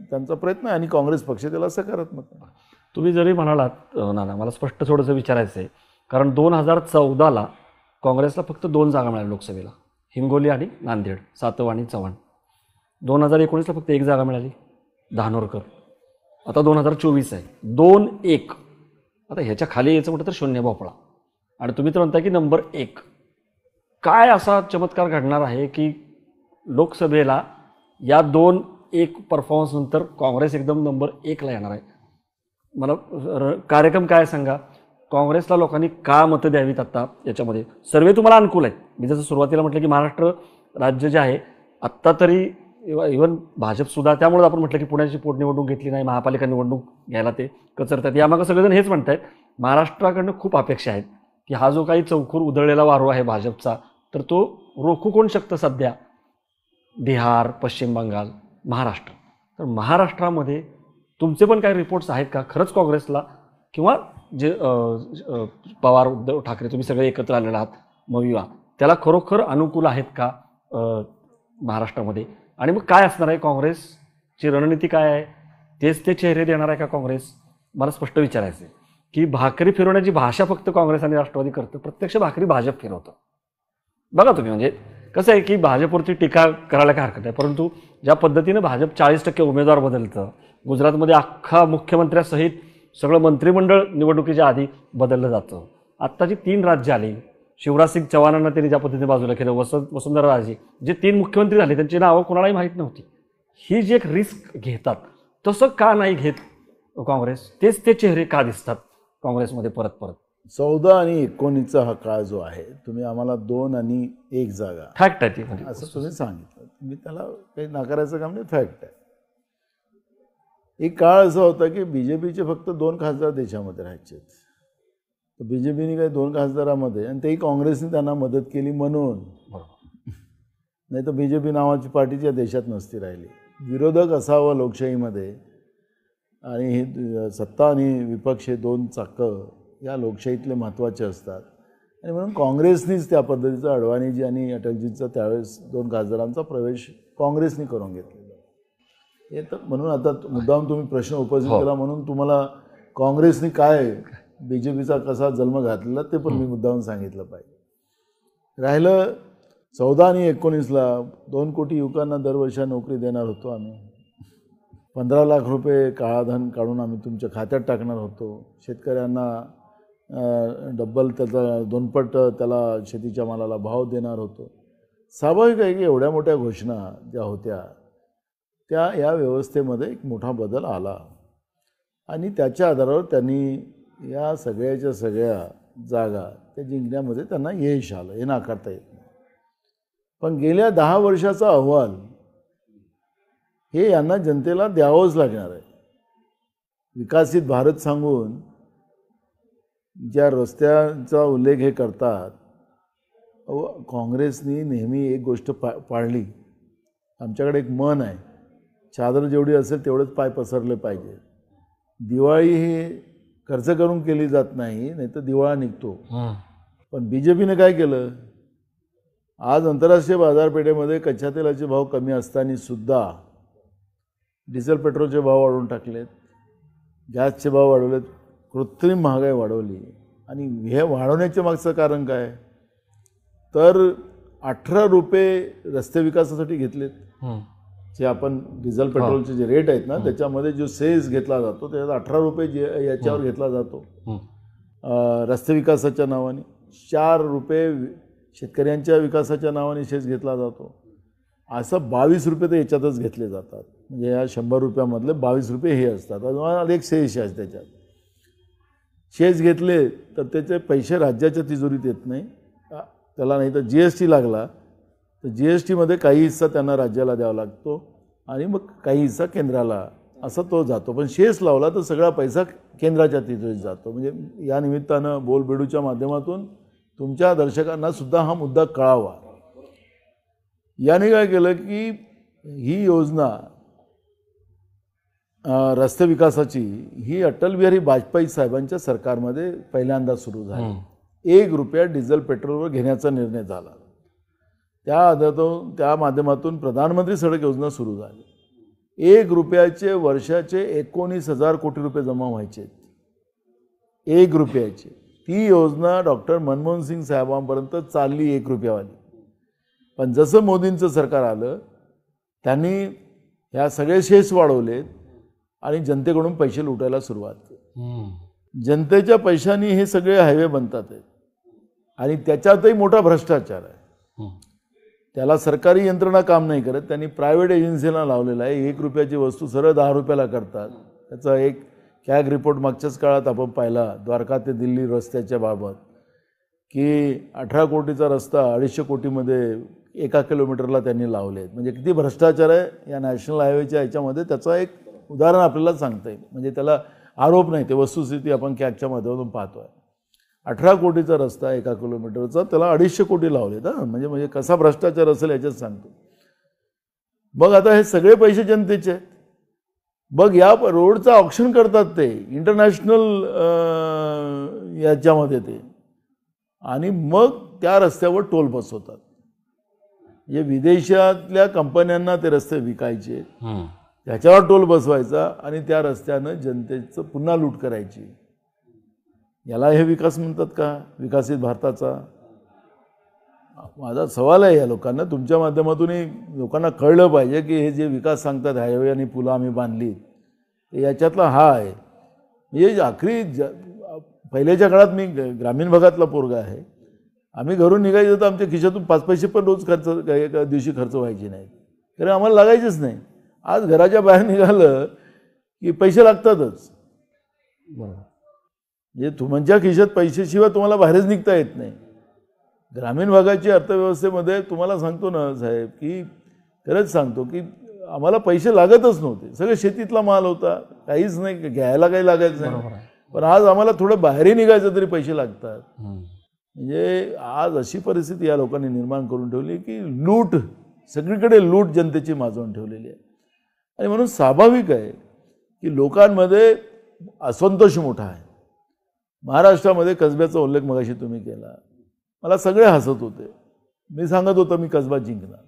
त्यांचा प्रयत्न आहे आणि काँग्रेस पक्ष त्याला सकारात्मक. तुम्ही जरी म्हणालात नाना, मला स्पष्ट थोडंसं विचारायचं आहे. कारण 2014ला काँग्रेसला फक्त 2 जागा मिळाल्या लोकसभेला, हिंगोली आणि नांदेड, सातव आणि चव्हाण. 2019ला फक्त 1 जागा मिळाली, धानोरकर. आता 2024 आहे, 2-1. आता ह्याच्या खाली यायचं म्हटलं तर शून्य भोपळा. आणि तुम्ही तर म्हणताय की नंबर 1. काय असा चमत्कार घडणार आहे की लोकसभेला या 2-1 परफॉर्मन्स नंतर काँग्रेस एकदम नंबर 1ला येणार आहे? मला कार्यक्रम काय सांगा, काँग्रेसला लोकांनी का मतं द्यावीत आत्ता याच्यामध्ये? सर्वे तुम्हाला अनुकूल आहेत. मी जसं सुरुवातीला म्हटलं की महाराष्ट्र राज्य जे आहे आत्ता तरी इव्हन भाजपसुद्धा, त्यामुळे आपण म्हटलं की पुण्याची पोटनिवडणूक घेतली नाही, महापालिका निवडणूक घ्यायला ते कचरतात. यामागं सगळेजण हेच म्हणत आहेत. महाराष्ट्राकडनं खूप अपेक्षा आहेत की हा जो काही चौखूर उधळलेला वारू आहे भाजपचा, तर तो रोखू कोण शकतं सध्या? बिहार, पश्चिम बंगाल, महाराष्ट्र. तर महाराष्ट्रामध्ये तुमचे पण काही रिपोर्ट्स आहेत का खरंच काँग्रेसला, किंवा जे पवार, उद्धव ठाकरे तुम्ही सगळे एकत्र आलेला आहात मविवा, त्याला खरोखर अनुकूल आहेत का महाराष्ट्रामध्ये? आणि मग काय असणार आहे काँग्रेसची रणनीती, काय आहे? तेच ते चेहरे देणार आहे का काँग्रेस? मला स्पष्ट विचारायचं आहे की भाकरी फिरवण्याची भाषा फक्त काँग्रेस आणि राष्ट्रवादी करतं, प्रत्यक्ष भाकरी भाजप फिरवतं. बघा तुम्ही, म्हणजे कसं आहे की भाजपवरती टीका करायला काय हरकत आहे, परंतु ज्या पद्धतीनं भाजप 40% उमेदवार बदलतं, गुजरातमध्ये अख्खा मुख्यमंत्र्यासहित सगळं मंत्रिमंडळ निवडणुकीच्या आधी बदललं जातं. आत्ताची 3 राज्य आली, शिवराज सिंग चव्हाणांना त्यांनी ज्या पद्धतीने बाजूला केलं, वसुंधरा राजे जे 3 मुख्यमंत्री झाले त्यांची नावं कोणालाही माहीत नव्हती. ही जी एक रिस्क घेतात तसं का नाही घेत काँग्रेस? तेच ते चेहरे का दिसतात काँग्रेसमध्ये परत परत? 14 आणि 19चा हा काळ जो आहे, तुम्ही आम्हाला 2 आणि 1 जागा फॅक्ट आहे ती म्हणजे. असं तुम्ही सांगितलं, मी त्याला काही नाकारायचं काम नाही, फॅक्ट आहे. एक काळ असा होता की बीजेपीचे फक्त 2 खासदार देशामध्ये राहायचे. तर बीजेपीने काही 2 खासदारामध्ये, आणि तेही काँग्रेसने त्यांना मदत केली म्हणून, नाही तर बीजेपी नावाची पार्टी या देशात नसती राहिली. विरोधक असावं लोकशाहीमध्ये, आणि ही सत्ता आणि विपक्ष हे 2 चाकं या लोकशाहीतले महत्त्वाचे असतात. आणि म्हणून काँग्रेसनीच त्या पद्धतीचा अडवाणीजी आणि अटलजींचा त्यावेळेस 2 खासदारांचा प्रवेश काँग्रेसने करून घेतलेला. हे तर म्हणून आता मुद्दाम तुम्ही प्रश्न उपस्थित केला म्हणून तुम्हाला काँग्रेसने काय बीजेपीचा कसा जन्म घातलेला ते पण मी मुद्दाम सांगितलं पाहिजे. राहिलं 14 आणि 19ला 2 कोटी युवकांना दरवर्षी नोकरी देणार होतो आम्ही. 15 लाख रुपये काळाधन काढून आम्ही तुमच्या खात्यात टाकणार होतो. शेतकऱ्यांना डब्बल त्याचा 2पट त्याला शेतीच्या मालाला भाव देणार होतो. स्वाभाविक आहे की एवढ्या मोठ्या घोषणा ज्या होत्या त्या या व्यवस्थेमध्ये एक मोठा बदल आला, आणि त्याच्या आधारावर त्यांनी या सगळ्याच्या सगळ्या जागा त्या जिंकण्यामध्ये त्यांना यश आलं, हे नाकारता येत नाही. पण गेल्या 10 वर्षाचा अहवाल हे यांना जनतेला द्यावंच लागणार आहे. विकसित भारत सांगून ज्या रस्त्यांचा उल्लेख हे करतात, काँग्रेसनी नेहमी एक गोष्ट पाळली. आमच्याकडे एक म्हण आहे, चादर जेवढी असेल तेवढेच पाय पसरले पाहिजे. दिवाळी ही खर्च करून केली जात नाही, नाही तर दिवाळा निघतो. पण बीजेपीने काय केलं, आज आंतरराष्ट्रीय बाजारपेठेमध्ये कच्च्या तेलाचे भाव कमी असताना सुद्धा डिझेल पेट्रोलचे भाव वाढवून टाकलेत, गॅसचे भाव वाढवलेत, कृत्रिम महागाई वाढवली. आणि हे वाढवण्याचे मागचं कारण काय, तर 18 रुपये रस्ते विकासासाठी घेतलेत. जे आपण डिझेल पेट्रोलचे जे रेट आहेत ना त्याच्यामध्ये जो सेस घेतला जातो त्याच्यात 18 रुपये जे याच्यावर घेतला जातो रस्ते विकासाच्या नावाने. 4 रुपये शेतकऱ्यांच्या विकासाच्या नावाने सेस घेतला जातो. असं 22 रुपये तर याच्यातच घेतले जातात. म्हणजे या 100 रुपयामधले 22 रुपये हे असतात. अजून एक सेस आहे त्याच्यात. शेस घेतले तर त्याचे पैसे राज्याच्या तिजोरीत येत नाही त्याला, नाही तर GST लागला तर GSTमध्ये काही हिस्सा त्यांना राज्याला द्यावा लागतो आणि मग काही हिस्सा केंद्राला, असा तो जातो. पण शेस लावला तर सगळा पैसा केंद्राच्या तिजोरीत जातो. म्हणजे या निमित्तानं बोलबेडूच्या माध्यमातून तुमच्या दर्शकांना सुद्धा हा मुद्दा कळावा. याने काय केलं की ही योजना रस्ते विकासाची ही अटल बिहारी वाजपेयी साहेबांच्या सरकारमध्ये पहिल्यांदा सुरू झाली. 1 रुपया डिझेल पेट्रोलवर घेण्याचा निर्णय झाला. त्या माध्यमातून प्रधानमंत्री सडक योजना सुरू झाली. 1 रुपयाचे वर्षाचे 19,000 कोटी रुपये जमा व्हायचे. 1 रुपयाचे. ती योजना डॉक्टर मनमोहन सिंग साहेबांपर्यंत चालली 1 रुपयावाली. पण जसं मोदींचं सरकार आलं त्यांनी ह्या सगळे शेस वाढवलेत आणि जनतेकडून पैसे लुटायला सुरुवात केली. जनतेच्या पैशांनी हे सगळे हायवे बनतात आहेत आणि त्याच्यातही मोठा भ्रष्टाचार आहे. त्याला सरकारी यंत्रणा काम नाही करत, त्यांनी प्रायव्हेट एजन्सीला लावलेला आहे. 1 रुपयाची वस्तू सरळ 10 रुपयाला करतात. त्याचा एक कॅग रिपोर्ट मागच्याच काळात आपण पाहिला द्वारका ते दिल्ली रस्त्याच्या बाबत की 18 कोटीचा रस्ता 250 कोटीमध्ये 1 किलोमीटरला त्यांनी लावले आहेत. म्हणजे किती भ्रष्टाचार आहे या नॅशनल हायवेच्या याच्यामध्ये त्याचं एक उदाहरण आपल्याला सांगता येईल. म्हणजे त्याला आरोप नाही, ते वस्तुस्थिती आपण कॅगच्या माध्यमातून पाहतोय. 18 कोटीचा रस्ता 1 किलोमीटरचा त्याला 250 कोटी लावलेत. म्हणजे कसा भ्रष्टाचार असेल याच्यात सांगतो. मग आता हे सगळे पैसे जनतेचे आहेत. बघ या रोडचं ऑक्शन करतात ते इंटरनॅशनल याच्यामध्ये ते, आणि मग त्या रस्त्यावर टोल बसवतात. म्हणजे विदेशातल्या कंपन्यांना ते रस्ते विकायचे, त्याच्यावर टोल बसवायचा आणि त्या रस्त्यानं जनतेचं पुन्हा लूट करायची. याला हे विकास म्हणतात का, विकसित भारताचा? माझा सवाल आहे या लोकांना, तुमच्या माध्यमातूनही लोकांना कळलं पाहिजे की हे जे विकास सांगतात हायवे आणि पुलं आम्ही बांधली याच्यातला हा आहे. म्हणजे आखरी पहिल्याच्या काळात मी ग्रामीण भागातला पोरगा आहे. आम्ही घरून निघायचं तर आमच्या खिशातून 5 पैसे पण रोज खर्च एका दिवशी खर्च व्हायचे नाहीत, कारण आम्हाला लागायचेच नाही. आज घराच्या बाहेर निघालं की पैसे लागतातच. बरोबर. म्हणजे तुमच्या खिशात पैशाशिवाय तुम्हाला बाहेरच निघता येत नाही. ग्रामीण भागाची अर्थव्यवस्थेमध्ये तुम्हाला सांगतो ना साहेब, की खरंच सांगतो की आम्हाला पैसे लागतच नव्हते. सगळं शेतीतला माल होता, काहीच नाही, घ्यायला काही लागायचं नाही. बरोबर आहे. पण आज आम्हाला थोडं बाहेरही निघायचं तरी पैसे लागतात. हम्म. म्हणजे आज अशी परिस्थिती या लोकांनी निर्माण करून ठेवली की लूट, सगळीकडे लूट जनतेची माजवून ठेवलेली आहे. आणि म्हणून स्वाभाविक आहे की लोकांमध्ये असंतोष मोठा आहे. महाराष्ट्रामध्ये कसब्याचा उल्लेख मगाशी तुम्ही केला, मला सगळे हसत होते. मी सांगत होतो मी कसबा जिंकणार.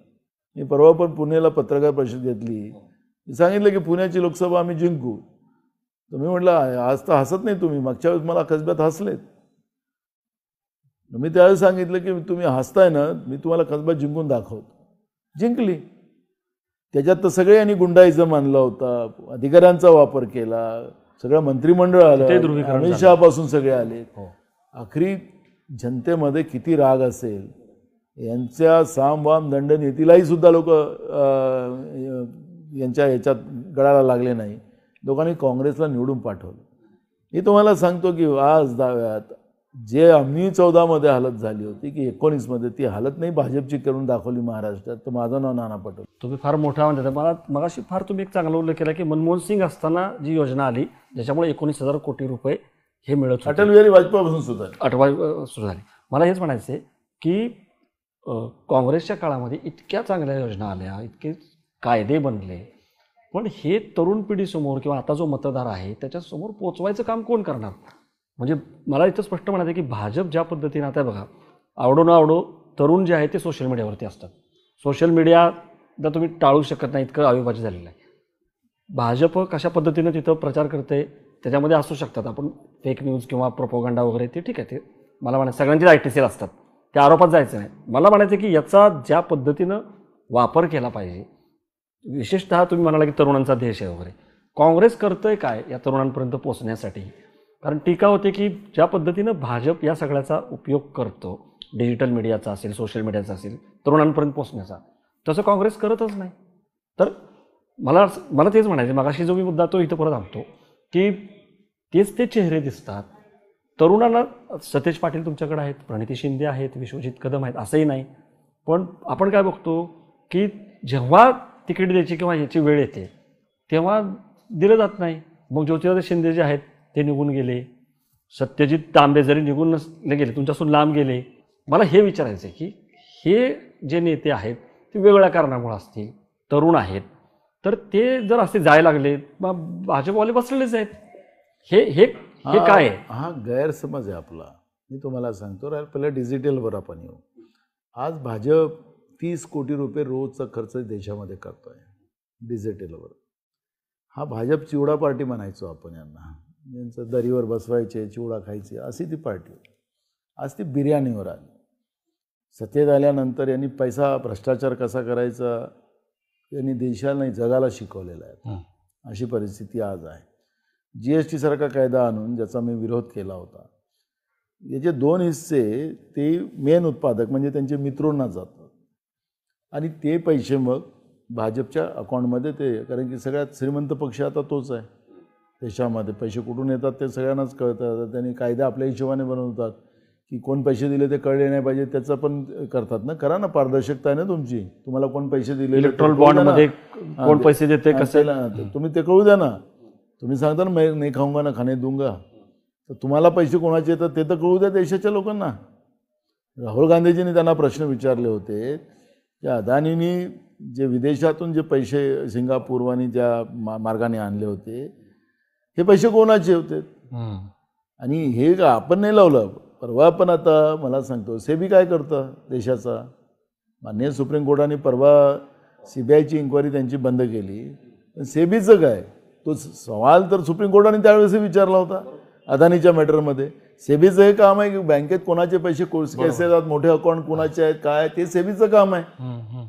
मी परवा पण पुण्याला पत्रकार परिषद घेतली, मी सांगितलं की पुण्याची लोकसभा आम्ही जिंकू. तुम्ही म्हटलं आज तर हसत नाही तुम्ही, मागच्या वेळेस मला कसब्यात हसलेत. मी त्यावेळेस सांगितलं की तुम्ही हसताय ना, मी तुम्हाला कसबा जिंकून दाखवतो. जिंकली. त्याच्यात तर सगळे यांनी गुंडाईजम आणला होता, अधिकाऱ्यांचा वापर केला, सगळं मंत्रिमंडळ आलं, अमित शहापासून सगळे आले. आखरी जनतेमध्ये किती राग असेल, यांच्या साम वाम दंडनीतीलाही सुद्धा लोक यांच्या याच्यात गळाला लागले नाही. लोकांनी काँग्रेसला निवडून पाठवलं. मी तुम्हाला सांगतो की आज दाव्यात जे आम्ही 14मध्ये हालत झाली होती की 19मध्ये, ती हालत नाही भाजपची करून दाखवली महाराष्ट्रात. तर माझं नाव नाना पटोले. तुम्ही फार मोठा म्हणजे मला मगाशी फार तुम्ही एक चांगला उल्लेख केला की मनमोहन सिंग असताना जी योजना आली ज्याच्यामुळे 19,000 कोटी रुपये हे मिळत होते, अटल बिहारी वाजपेयीपासून सुद्धा सुरू झाली. मला हेच म्हणायचं आहे की काँग्रेसच्या काळामध्ये इतक्या चांगल्या योजना आल्या, इतके कायदे बनले, पण हे तरुण पिढीसमोर किंवा आता जो मतदार आहे त्याच्यासमोर पोचवायचं काम कोण करणार? म्हणजे मला इथं स्पष्ट म्हणायचं आहे की भाजप ज्या पद्धतीने आता बघा, आवडो न आवडो तरुण जे आहे ते सोशल मीडियावरती असतात. सोशल मीडियाला तुम्ही टाळू शकत नाही, इतकं अविभाज्य झालेलं आहे. भाजप कशा पद्धतीनं तिथं प्रचार करते त्याच्यामध्ये असू शकतात आपण फेक न्यूज किंवा प्रोपोगंडा वगैरे, ते ठीक आहे, ते मला म्हणायचं सगळ्यांचीच ITCL असतात, त्या आरोपात जायचं नाही. मला म्हणायचं की याचा ज्या पद्धतीनं वापर केला पाहिजे, विशेषतः तुम्ही म्हणाला की तरुणांचा देश आहे वगैरे, काँग्रेस करतंय काय या तरुणांपर्यंत पोहोचण्यासाठी? कारण टीका होते की ज्या पद्धतीनं भाजप या सगळ्याचा उपयोग करतो, डिजिटल मीडियाचा असेल, सोशल मीडियाचा असेल, तरुणांपर्यंत पोहोचण्याचा, तसं काँग्रेस करतच नाही. तर मला तेच म्हणायचं, मगाशी जो मी मुद्दा तो इथं परत आणतो की तेच ते चेहरे दिसतात तरुणांना. सतेज पाटील तुमच्याकडे आहेत, प्रणिती शिंदे आहेत, विश्वजित कदम आहेत, असंही नाही. पण आपण काय बघतो की जेव्हा तिकीट द्यायची किंवा ह्याची वेळ येते तेव्हा दिलं जात नाही. मग ज्योतिरादित्य शिंदे जे आहेत ते निघून गेले, सत्यजित तांबे जरी निघून नसले गेले, तुमच्यापासून लांब गेले. मला हे विचारायचं आहे की हे जे नेते आहेत ते वेगवेगळ्या कारणामुळे असतील, तरुण आहेत, तर ते जर असे जायला लागले मग भाजपवाले बसलेलेच आहेत. हे हे हे काय आहे? हा गैरसमज आहे आपला. मी तुम्हाला सांगतो, पहिल्या डिजिटलवर आपण येऊ. आज भाजप 30 कोटी रुपये रोजचा खर्च देशामध्ये करतोय डिजिटलवर. हा भाजप चिवडा पार्टी म्हणायचो आपण यांना, यांचं दरीवर बसवायचे, चिवडा खायचे, अशी ती पार्टी. आज ती बिर्याणीवर आली. सत्तेत आल्यानंतर यांनी पैसा भ्रष्टाचार कसा करायचा यांनी देशाला नाही जगाला शिकवलेला आहे. अशी परिस्थिती आज आहे. GST सारखा कायदा आणून ज्याचा मी विरोध केला होता, याचे 2 हिस्से ते मेन उत्पादक म्हणजे त्यांचे मित्रांना जातात आणि ते पैसे मग भाजपच्या अकाउंटमध्ये ते, कारण की सगळ्यात श्रीमंत पक्ष आता तोच आहे देशामध्ये. पैसे कुठून येतात ते सगळ्यांनाच कळतं. त्यांनी कायदा आपल्या हिशोबाने बनवतात की कोण पैसे दिले ते कळले नाही पाहिजे, त्याचं पण करतात ना. करा ना, पारदर्शकता आहे ना तुमची. तुम्हाला कोण पैसे दिले, इलेक्ट्रॉनिक बॉन्डमध्ये कोण पैसे देते कसं, तुम्ही ते कळू द्या ना. तुम्ही सांगता ना मैं नाही खाऊंगा ना खाणे दूंगा, तर तुम्हाला पैसे कोणाचे येतात ते तर कळू द्या देशाच्या लोकांना. राहुल गांधीजींनी त्यांना प्रश्न विचारले होते की अदानींनी जे विदेशातून जे पैसे सिंगापूरवानी ज्या मार्गाने आणले होते, हे पैसे कोणाचे होते आणि हे का आपण नाही लावलं. परवा पण आता मला सांगतो सेबी काय करतं देशाचा. माननीय सुप्रीम कोर्टाने परवा CBIची इन्क्वायरी त्यांची बंद केली. पण सेबीचं काय, तो सवाल तर सुप्रीम कोर्टाने त्यावेळेस विचारला होता अदानीच्या मॅटरमध्ये. सेबीचं हे काम आहे की बँकेत कोणाचे पैसे कैसे जातात, मोठे अकाउंट कोणाचे आहेत, काय, ते सेबीचं काम आहे.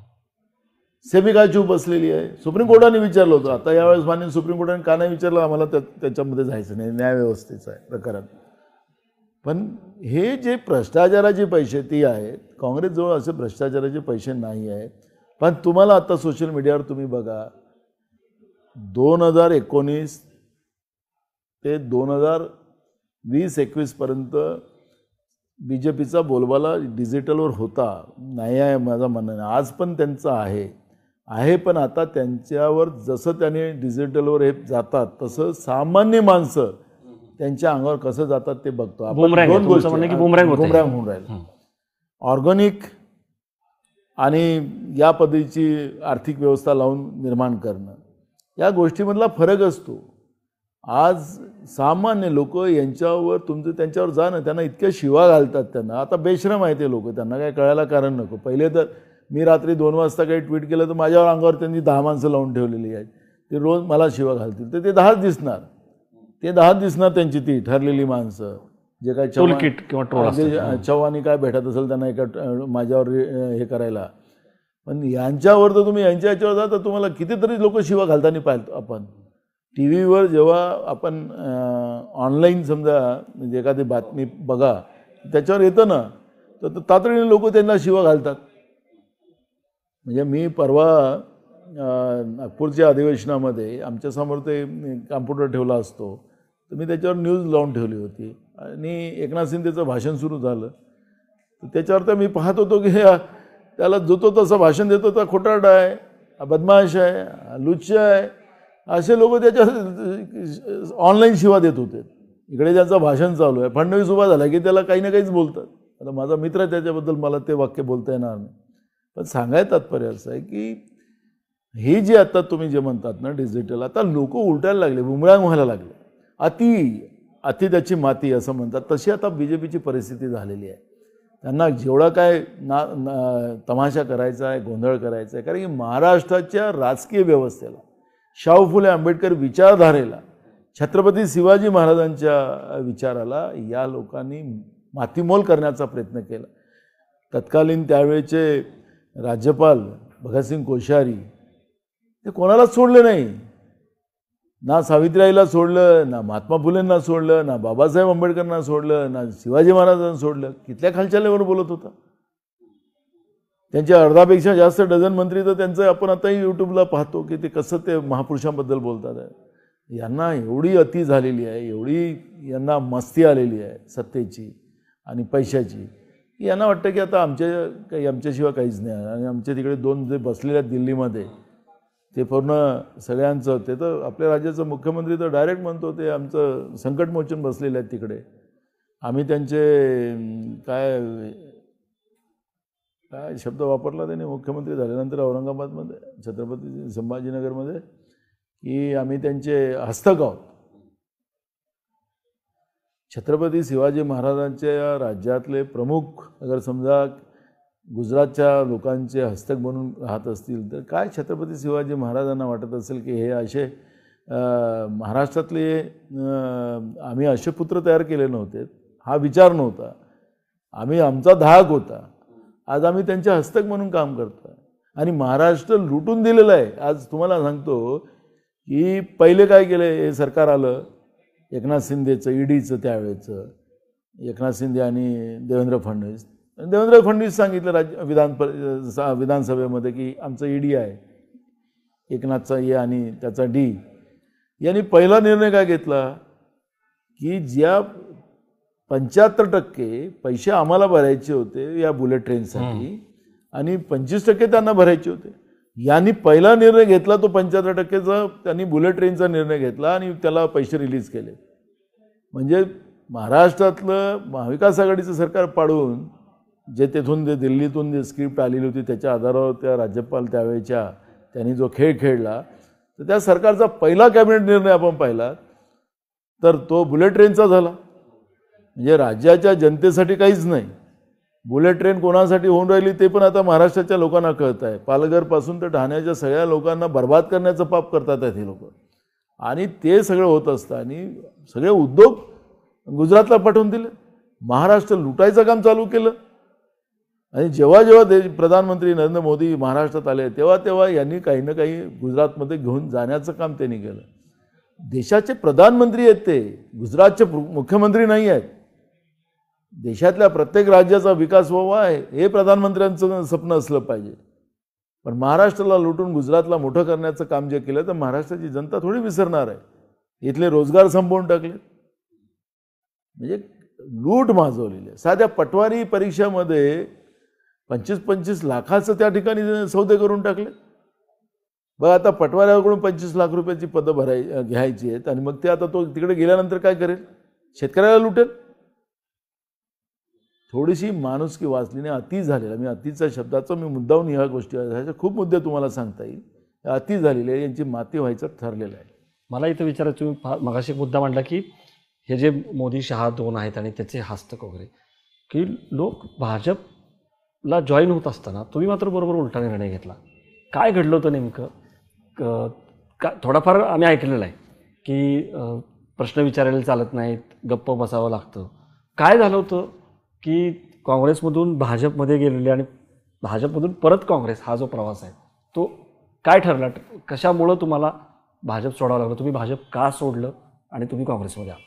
सेबी काय चूप बसलेली आहे. सुप्रीम कोर्टाने विचारलं होतं. आता यावेळेस माननीय सुप्रीम कोर्टाने का नाही विचारलं, आम्हाला त्याच्यामध्ये जायचं नाही, न्यायव्यवस्थेचं आहे प्रकरण. पण हे जे भ्रष्टाचाराचे पैसे ती आहेत, काँग्रेसजवळ असे भ्रष्टाचाराचे पैसे नाही आहेत. पण तुम्हाला आता सोशल मीडियावर तुम्ही बघा, 2019 ते 2020-21 पर्यंत BJPचा बोलबाला डिजिटलवर होता, नाही आहे माझं म्हणणं नाही, आज पण त्यांचं आहे. पण आता त्यांच्यावर जसं त्याने डिजिटलवर हे जातात तसं सामान्य माणसं त्यांच्या अंगावर कसं जातात ते बघतो आपण. दोन गोष्टी बुमरँग होऊन राहिलं. ऑर्गॅनिक आणि या पद्धतीची आर्थिक व्यवस्था लावून निर्माण करणं, या गोष्टीमधला फरक असतो. आज सामान्य लोक यांच्यावर त्यांच्यावर जाणं, त्यांना इतक्या शिवा घालतात, त्यांना आता बेशरम आहे ते लोक, त्यांना काय कळायला कारण नको. पहिले तर मी रात्री 2 वाजता काही ट्विट केलं तर माझ्यावर अंगावर त्यांनी 10 माणसं लावून ठेवलेली आहेत, ते रोज मला शिवा घालतील, तर ते 10च दिसणार, त्यांची ती ठरलेली माणसं, जे काय चव्हाणी काय भेटत असेल त्यांना एका माझ्यावर हे करायला. पण यांच्यावर तर तुम्ही यांच्यावर जा तर तुम्हाला कितीतरी लोक शिवा घालताना पाहतो आपण. टी व्हीवर जेव्हा आपण ऑनलाईन समजा म्हणजे एखादी बातमी बघा त्याच्यावर येतं ना, तर तातडीने लोक त्यांना शिवा घालतात. म्हणजे मी परवा नागपूरच्या अधिवेशनामध्ये आमच्यासमोर ते कॉम्प्युटर ठेवला असतो, तर मी त्याच्यावर न्यूज लावून ठेवली होती आणि एकनाथ शिंदेचं भाषण सुरू झालं, तर त्याच्यावर तर मी पाहत होतो की त्याला जो तो तसं भाषण देतो तर खोटारडा आहे, बदमाश आहे, लुच्चा आहे, असे लोक त्याच्या ऑनलाईन शिवा देत होते. इकडे ज्याचं भाषण चालू आहे, फडणवीस उभा झाला की त्याला काही ना काहीच बोलतात. आता माझा मित्र आहे त्याच्याबद्दल मला ते वाक्य बोलता येणार नाही, पण सांगायचं तात्पर्य असं आहे की ही जी आता तुम्ही जे म्हणतात ना डिजिटल, आता लोक उलटायला लागले, बुमरांग व्हायला लागले. अति त्याची माती असं म्हणतात, तशी आता BJPची परिस्थिती झालेली आहे. त्यांना जेवढा काय तमाशा करायचा आहे, गोंधळ करायचा आहे, कारण की महाराष्ट्राच्या राजकीय व्यवस्थेला, शाहू फुले आंबेडकर विचारधारेला, छत्रपती शिवाजी महाराजांच्या विचाराला या लोकांनी मातीमोल करण्याचा प्रयत्न केला. तत्कालीन त्यावेळेचे राज्यपाल भगतसिंग कोश्यारी ते कोणालाच सोडले नाही, ना सावित्रीबाईला सोडलं, ना महात्मा फुलेंना सोडलं, ना बाबासाहेब आंबेडकरांना सोडलं, ना शिवाजी महाराजांना सोडलं. कितल्या खालच्या लेवलवर बोलत होता. त्यांचे अर्धापेक्षा जास्त डझन मंत्री तर त्यांचं आपण आताही यूट्यूबला पाहतो की ते कसं ते महापुरुषांबद्दल बोलतात आहे. यांना एवढी अति झालेली आहे, एवढी यांना मस्ती आलेली आहे सत्तेची आणि पैशाची, की यांना वाटतं की आता आमच्याशिवाय काहीच नाही. आणि आमच्या तिकडे 2 जे बसलेले आहेत दिल्लीमध्ये, ते पूर्ण सगळ्यांचं, ते तर आपल्या राज्याचं मुख्यमंत्री तर डायरेक्ट म्हणतो ते आमचं संकटमोचन बसलेले आहेत तिकडे. आम्ही त्यांचे काय शब्द वापरला त्याने मुख्यमंत्री झाल्यानंतर औरंगाबादमध्ये, छत्रपती संभाजीनगरमध्ये, की आम्ही त्यांचे हस्तक आहोत. छत्रपती शिवाजी महाराजांच्या राज्यातले प्रमुख अगर समजा गुजरातच्या लोकांचे हस्तक बनून राहत असतील तर काय छत्रपती शिवाजी महाराजांना वाटत असेल की हे असे महाराष्ट्रातले आम्ही असे पुत्र तयार केले नव्हते, हा विचार नव्हता, आमचा धाक होता. आज आम्ही त्यांचे हस्तक म्हणून काम करतो आणि महाराष्ट्र लुटून दिलेलं आहे. आज तुम्हाला सांगतो की पहिले काय केलं, हे सरकार आलं एकनाथ शिंदेचं, ईडीचं, त्यावेळेचं एकनाथ शिंदे आणि देवेंद्र फडणवीस सांगितलं विधानसभेमध्ये की आमचं ईडी आहे, एकनाथचा ए आणि त्याचा डी. यांनी पहिला निर्णय काय घेतला की ज्या 75% पैसे आम्हाला भरायचे होते या बुलेट ट्रेनसाठी आणि 25% त्यांना भरायचे होते, यांनी पहिला निर्णय घेतला तो 75%चा त्यांनी बुलेट ट्रेनचा निर्णय घेतला आणि त्याला पैसे रिलीज केले. म्हणजे महाराष्ट्रातलं महाविकास आघाडीचं सरकार पाडून जे तेथून दिल्लीतून जे स्क्रिप्ट आलेली होती त्याच्या आधारावर त्या राज्यपाल त्यावेळेच्या त्यांनी जो खेळ खेळला, तर त्या सरकारचा पहिला कॅबिनेट निर्णय आपण पाहिला तर तो बुलेट ट्रेनचा झाला. म्हणजे राज्याच्या जनतेसाठी काहीच नाही, बुलेट ट्रेन कोणासाठी होऊन राहिली ते पण आता महाराष्ट्राच्या लोकांना कळत आहे. पालघरपासून तर ठाण्याच्या सगळ्या लोकांना बर्बाद करण्याचं पाप करतात आहेत हे लोक. आणि ते सगळं होत असताना सगळे उद्योग गुजरातला पाठवून दिले, महाराष्ट्र लुटायचं काम चालू केलं. आणि जेव्हा प्रधानमंत्री नरेंद्र मोदी महाराष्ट्रात आले तेव्हा यांनी काही ना काही गुजरातमध्ये घेऊन जाण्याचं काम त्यांनी केलं. देशाचे प्रधानमंत्री आहेत ते, गुजरातचे मुख्यमंत्री नाही आहेत. देशातल्या प्रत्येक राज्याचा विकास व्हावा आहे हे प्रधानमंत्र्यांचं स्वप्न असलं पाहिजे. पण महाराष्ट्राला लुटून गुजरातला मोठं करण्याचं काम जे केलं तर महाराष्ट्राची जनता थोडी विसरणार आहे. इथले रोजगार संपवून टाकले, म्हणजे लूट माजवलेली आहे. साध्या पटवारी परीक्षामध्ये 25-25 लाखाचं त्या ठिकाणी सौदे करून टाकले. बघ आता पटवाऱ्याकडून 25 लाख रुपयाची पदं घ्यायची आहेत आणि मग ते आता तो तिकडे गेल्यानंतर काय करेल? शेतकऱ्याला लुटेल. थोडीशी माणुसकी वाचली नाही, अति झालेला. मी अतिच्या शब्दाचा मी मुद्दाहून ह्या गोष्टी खूप मुद्दे तुम्हाला सांगता येईल. अति झालेले आहे, यांची माती व्हायचं ठरलेलं आहे. मला इथं विचारायचं, तुम्ही मगाशी एक मुद्दा मांडला की हे जे मोदी शहा दोन आहेत आणि त्याचे हस्तक वगैरे, की लोक भाजपला जॉईन होत असताना तुम्ही मात्र बरोबर उलटा निर्णय घेतला. काय घडलं होतं नेमकं? थोडाफार आम्ही ऐकलेलं आहे की प्रश्न विचारायला चालत नाहीत, गप्प बसावं लागतं. काय झालं होतं की काँग्रेसमधून भाजपमध्ये गेलेले आणि भाजपमधून परत काँग्रेस हा जो प्रवास आहे तो काय ठरला? कशामुळं तुम्हाला भाजप सोडावं लागलं? तुम्ही भाजप का सोडलं आणि तुम्ही काँग्रेसमध्ये आला?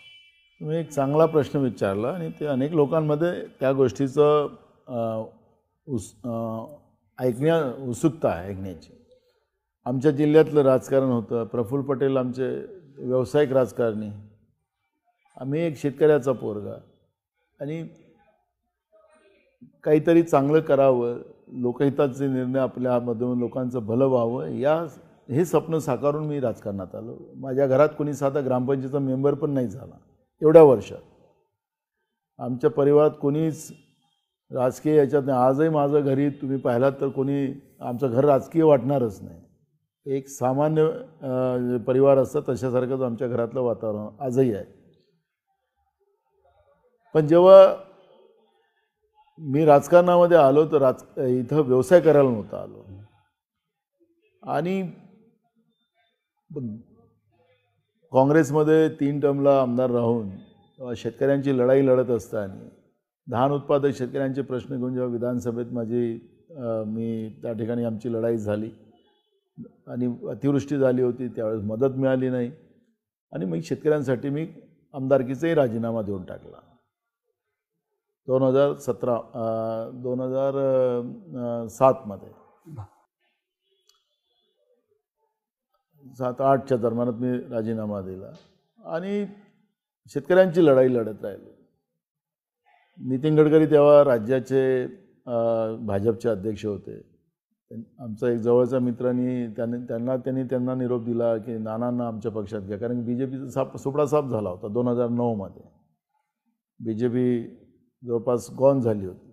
तुम्ही एक चांगला प्रश्न विचारला आणि ते अनेक लोकांमध्ये त्या गोष्टीचं उत्सुकता आहे ऐकण्याची. आमच्या जिल्ह्यातलं राजकारण होतं. प्रफुल्ल पटेल आमचे व्यावसायिक राजकारणी, आम्ही एक शेतकऱ्याचा पोरगा आणि काहीतरी चांगलं करावं, लोकहिताचे निर्णय आपल्यामधून लोकांचं भलं व्हावं, हे स्वप्न साकारून मी राजकारणात आलो. माझ्या घरात कोणी साधा ग्रामपंचायतीचा मेंबर पण नाही झाला एवढ्या वर्षात. आमच्या परिवारात कोणीच राजकीय याच्यात नाही. आजही माझं घरी तुम्ही पाहिलात तर कोणी, आमचं घर राजकीय वाटणारच नाही. एक सामान्य परिवार असतं तशासारखंच आमच्या घरातलं वातावरण आजही आहे. पण जेव्हा मी राजकारणामध्ये आलो तर इथं व्यवसाय करायला नव्हता आलो. आणि काँग्रेसमध्ये 3 टर्मला आमदार राहून शेतकऱ्यांची लढाई लढत असताना धान उत्पादक शेतकऱ्यांचे प्रश्न घेऊन जेव्हा विधानसभेत मी त्या ठिकाणी आमची लढाई झाली आणि अतिवृष्टी झाली होती, त्यावेळेस मदत मिळाली नाही आणि मग शेतकऱ्यांसाठी मी आमदारकीचाही राजीनामा देऊन टाकला. 2007 मध्ये 7-8च्या दरम्यानात मी राजीनामा दिला आणि शेतकऱ्यांची लढाई लढत राहिलो. नितीन गडकरी तेव्हा राज्याचे भाजपचे अध्यक्ष होते. आमचा एक जवळचा मित्रांनी त्यांना निरोप दिला की नानांना आमच्या पक्षात घ्या, कारण BJPचा सुपडा साफ झाला होता 2009 मध्ये. BJP जवळपास गॉन झाली होती.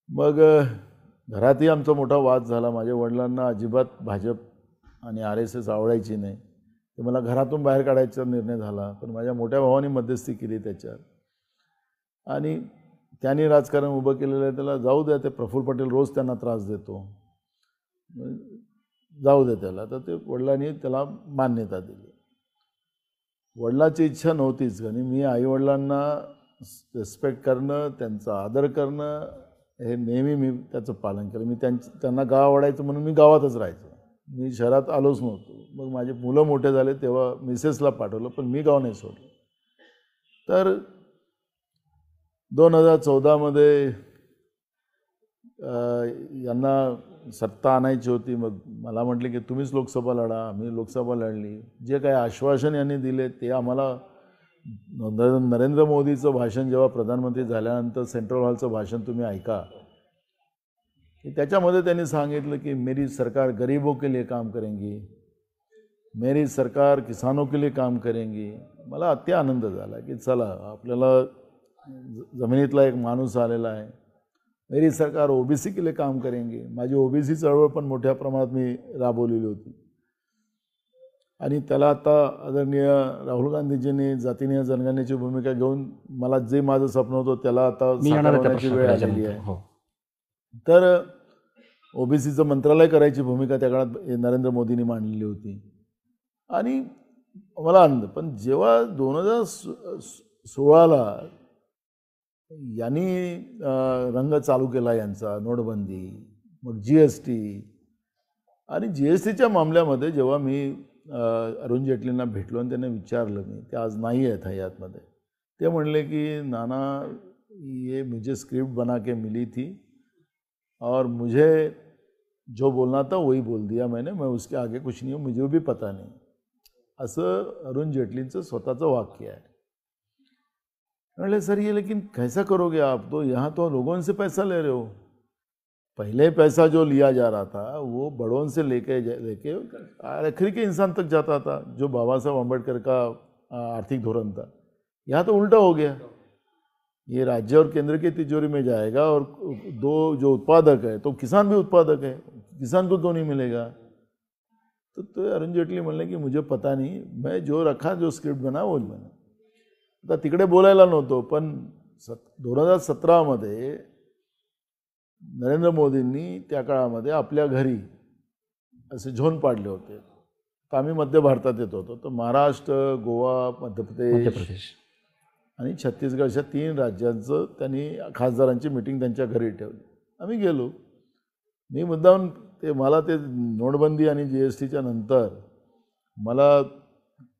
मग घरातही आमचा मोठा वाद झाला. माझ्या वडिलांना अजिबात भाजप आणि RSS आवडायची नाही. ते मला घरातून बाहेर काढायचा निर्णय झाला. पण माझ्या मोठ्या भावाने मध्यस्थी केली त्याच्यात आणि त्यांनी राजकारण उभं केलेलं आहे. त्याला जाऊ द्या, ते प्रफुल्ल पटेल रोज त्यांना त्रास देतो, जाऊ द्या त्याला. तर ते वडिलांनी त्याला मान्यता दिली. वडिलांची इच्छा नव्हतीच, आणि मी आईवडिलांना रिस्पेक्ट करणं, त्यांचा आदर करणं हे नेहमी मी त्याचं पालन केलं. मी त्यांना गाव आवडायचं म्हणून मी गावातच राहायचो. मी शहरात आलोच नव्हतो. मग माझे मुलं मोठे झाले तेव्हा मिसेसला पाठवलं, पण मी गाव नाही सोडलं. तर 2014 मध्ये यांना सत्ता आणायची होती. मग मला म्हटले की तुम्हीच लोकसभा लढा. आम्ही लोकसभा लढली. जे काही आश्वासन यांनी दिले ते आम्हाला, नरेंद्र मोदीचं भाषण जेव्हा प्रधानमंत्री झाल्यानंतर सेंट्रल हॉलचं भाषण तुम्ही ऐका, की त्याच्यामध्ये त्यांनी सांगितलं की मेरी सरकार गरीबों के लिए काम करेंगी, मेरी सरकार किसानों के लिए काम करेंगी. मला अति आनंद झाला की चला आपल्याला जमिनीतला एक माणूस आलेला आहे. मेरी सरकार OBC के लिए काम करेंगी. माझी OBC चळवळ पण मोठ्या प्रमाणात मी राबवलेली होती आणि त्याला आता आदरणीय राहुल गांधीजींनी जातीय जनगणनेची भूमिका घेऊन मला जे माझं स्वप्न होतं त्याला आता साकारवण्याची वेळ आलेली आहे. तर OBCचं मंत्रालय करायची भूमिका त्या काळात नरेंद्र मोदींनी मांडलेली होती आणि मला आनंद. पण जेव्हा 2016ला यांनी रंग चालू केला यांचा, नोटबंदी, मग GST आणि GSTच्या मामल्यामध्ये जेव्हा मी अरुण जेटलींना भेटलो आणि त्यांना विचारलं, मी ते आज नाही आहेत हयातमध्ये, ते म्हणले कि नाना ये मुझे स्क्रिप्ट बना के मिली थी और मुझे जो बोलना था वही बोल दिया मैंने, मैं उसके आगे कुछ नहीं हूँ, मुझे भी पता नहीं, असं अरुण जेटलींचं स्वतःचं वाक्य आहे. म्हणले सर ये लेकिन कैसा करोगे आप, तो यहाँ तो लोगों से पैसा ले रहे हो. पहले पैसा जो लिया जा रहा था वो बड़ों से लेके आखिरी के इंसान तक जाता था, जो बाबा साहब अम्बेडकर का आर्थिक धोरण था. यहाँ तो उल्टा हो गया, ये राज्य और केंद्र की तिजोरी में जाएगा और दो जो उत्पादक है तो किसान भी उत्पादक है, किसान को क्यों नहीं मिलेगा. तो अरुण जेटली म्हणले की मुझे पता नहीं, मैं जो रखा, जो स्क्रिप्ट बना वो मैंने. आता तिकडे बोलायला नव्हतो, पण 2017मध्ये नरेंद्र मोदींनी त्या काळामध्ये आपल्या घरी असे झोन पाडले होते. तर आम्ही मध्य भारतात येत होतो, तर महाराष्ट्र, गोवा, मध्य प्रदेश आणि छत्तीसगड अशा 3 राज्यांचं त्यांनी खासदारांची मीटिंग त्यांच्या घरी ठेवली. आम्ही गेलो. मी मुद्दाम ते मला ते नोटबंदी आणि GSTच्या नंतर मला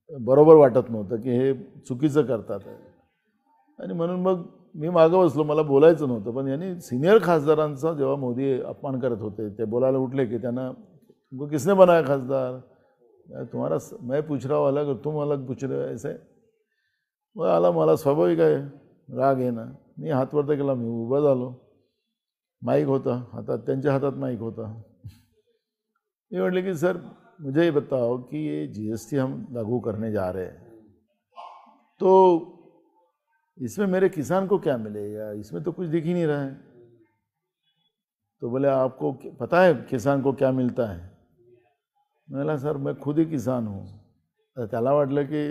बरोबर वाटत नव्हतं की हे चुकीचं करतात आहे, आणि म्हणून मग मी मागं बसलो. मला बोलायचं नव्हतं, पण यांनी सिनियर खासदारांचा जेव्हा मोदी अपमान करत होते, ते बोलायला उठले की त्यांना तुमको किसने बनाया खासदार, तुम्हारा मैं पूछ रहा हूँ अलग, तुम अलग पूछ रहे हो ऐसे. मग आला, मला स्वाभाविक आहे राग आहे ना. मी हात वरती केला, मी उभा झालो. माईक होता हातात, त्यांच्या हातात माईक होता. मी म्हटले की सर मुझे ये बताओ कि ये GST हम लागू करने जा रहे हैं, तो इसमें मेरे किसान को क्या मिलेगा, इसमें तो कुछ दिख ही नहीं रहा है. तो बोले आपको पता है किसान को क्या मिलता है. मला सर मैं खुद ही किसान हूँ. तर त्याला वाटलं की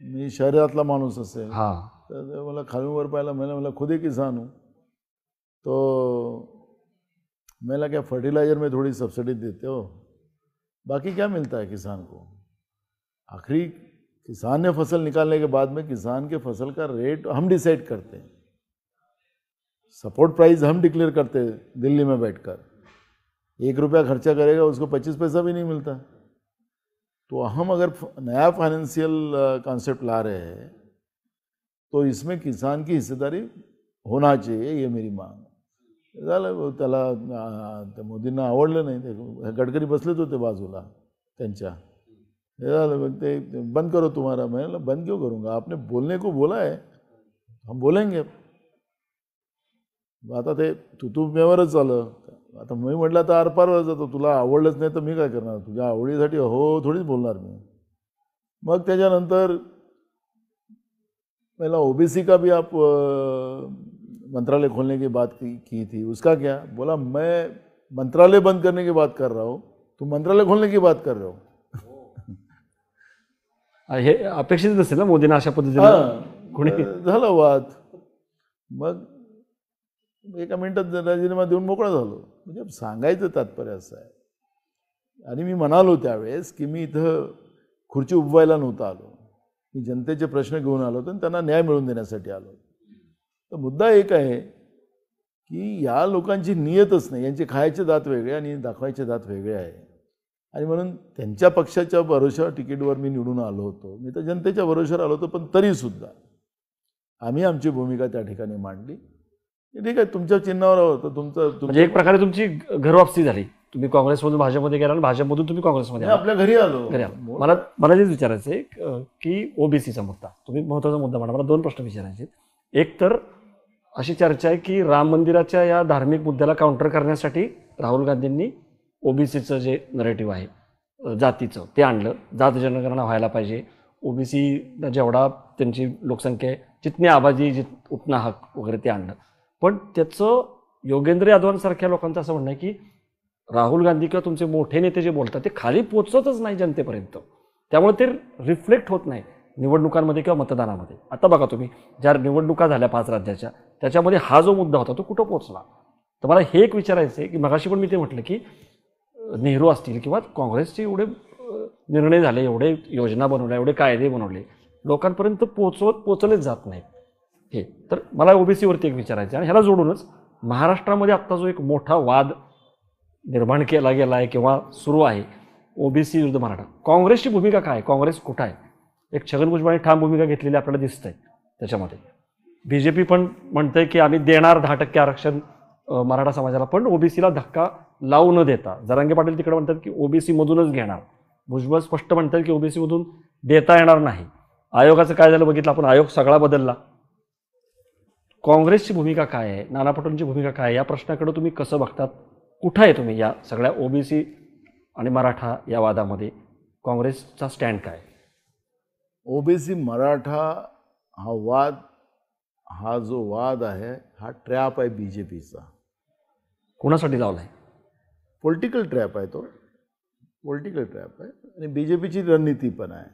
मी शहरातला माणूस असेल. तर मला खालून वर पाहिला, मला खुद ही किसान हूँ. तो मैंने क्या फर्टिलाइज़र में थोड़ी सब्सिडी देते हो, बाकी क्या मिलता है किसान को. आखिरी किसान ने फसल निकालने के बाद में किसान के फसल का रेट हम डिसाइड करते हैं, सपोर्ट प्राइस हम डिक्लेयर करते हैं दिल्ली में बैठकर. 1 रुपया खर्चा करेगा उसको 25 पैसा भी नहीं मिलता. तो हम अगर नया फाइनेंशियल कॉन्सेप्ट ला रहे हैं तो इसमें किसान की हिस्सेदारी होना चाहिए, ये मेरी मांग. झालं. त्याला मोदींना आवडलं नाही. ते गडकरी बसलेच होते बाजूला त्यांच्या. हे झालं, मग ते बंद करो तुम्हारा. मैं बंद क्यों करूँगा, आपने बोलने को बोला है, हम बोलेंगे. आता ते तुतुमेवरच झालं. आता मी म्हटलं तर आरपार जातो, तुला आवडलंच नाही तर मी काय करणार, तुझ्या आवडीसाठी हो थोडीच बोलणार मी. मग त्याच्यानंतर पहिला OBC का भी आप मंत्रालय खोलने की बात की थी, उसका क्या. बोला मैं मंत्रालय बंद करने की बात कर रहा हूँ, तुम मंत्रालय खोलने की बात कर रहे हो. हे अपेक्षित नसेल ना मोदींना अशा पद्धतीने कोणी. झालं वाद. मग एका मिनिटात राजीनामा देऊन मोकळा झालो. म्हणजे सांगायचं तात्पर्य असं आहे. आणि मी म्हणालो त्यावेळेस की मी इथं खुर्ची उभवायला नव्हतं आलो, मी जनतेचे प्रश्न घेऊन आलो होतो आणि त्यांना न्याय मिळवून देण्यासाठी आलो. तर मुद्दा एक आहे की या लोकांची नियतच नाही, यांचे खायचे दात वेगळे आणि दाखवायचे दात वेगळे आहे. आणि म्हणून त्यांच्या पक्षाच्या भरोशावर तिकीटवर मी निवडून आलो होतो. मी तर जनतेच्या भरोशावर आलो होतो, पण तरीसुद्धा आम्ही आमची भूमिका त्या ठिकाणी मांडली. ठीक आहे, तुमच्या चिन्हावर होतं तुमचं. म्हणजे एक प्रकारे तुमची घरवापसी झाली. तुम्ही काँग्रेसमधून भाजपमध्ये गेला आणि भाजपमधून तुम्ही काँग्रेसमध्ये आपल्या घरी आलो. मला तेच विचारायचं आहे की OBCचा मुद्दा तुम्ही महत्त्वाचा मुद्दा म्हणा. मला 2 प्रश्न विचारायचे. एक तर अशी चर्चा आहे की राम मंदिराच्या या धार्मिक मुद्द्याला काउंटर करण्यासाठी राहुल गांधींनी OBCचं जे नरेटिव्ह आहे जातीचं ते आणलं. जात जनगणना व्हायला पाहिजे, OBC जेवढा त्यांची लोकसंख्या आहे जितनी आबादी उतना हक वगैरे ते आणलं. पण त्याचं योगेंद्र यादवांसारख्या लोकांचं असं म्हणणं आहे की राहुल गांधी किंवा तुमचे मोठे नेते जे बोलतात ते खाली पोचतच नाही जनतेपर्यंत, त्यामुळे ते रिफ्लेक्ट होत नाही निवडणुकांमध्ये किंवा मतदानामध्ये. आता बघा तुम्ही ज्या निवडणुका झाल्या 5 राज्याच्या, त्याच्यामध्ये हा जो मुद्दा होता तो कुठं पोचला. तर मला हे एक विचारायचं आहे की मगाशी पण मी ते म्हटलं की नेहरू असतील किंवा काँग्रेसचे एवढे निर्णय झाले, एवढे योजना बनवल्या, एवढे कायदे बनवले, लोकांपर्यंत पोचलेच जात नाही हे. तर मला OBCवरती एक विचारायचं आहे. आणि ह्याला जोडूनच महाराष्ट्रामध्ये आत्ता जो एक मोठा वाद निर्माण केला गेला आहे किंवा सुरू आहे OBC विरुद्ध मराठा, काँग्रेसची भूमिका काय, काँग्रेस कुठं आहे. एक छगन भुजबळांनी ठाम भूमिका घेतलेली आपल्याला दिसतंय. त्याच्यामध्ये. BJP पण म्हणतंय की आम्ही देणार 10% आरक्षण मराठा समाजाला, पण ओबीसीला धक्का लावू न देता. जरांगे पाटील तिकडे म्हणतात की ओबीसी मधूनच घेणार. भुजबळ स्पष्ट म्हणतात की ओबीसी मधून देता येणार नाही. आयोगाचं काय झालं बघितलं आपण, आयोग सगळा बदलला. काँग्रेसची भूमिका काय आहे, नाना पटोलेंची भूमिका काय आहे, या प्रश्नाकडे तुम्ही कसं बघतात? कुठं आहे तुम्ही या सगळ्या ओबीसी आणि मराठा या वादामध्ये? काँग्रेसचा स्टँड काय? ओबीसी मराठा हा जो वाद आहे हा ट्रॅप आहे BJPचा. कुणासाठी लावलाय? पॉलिटिकल ट्रॅप आहे तो, पॉलिटिकल ट्रॅप आहे. आणि BJPची रणनीती पण आहे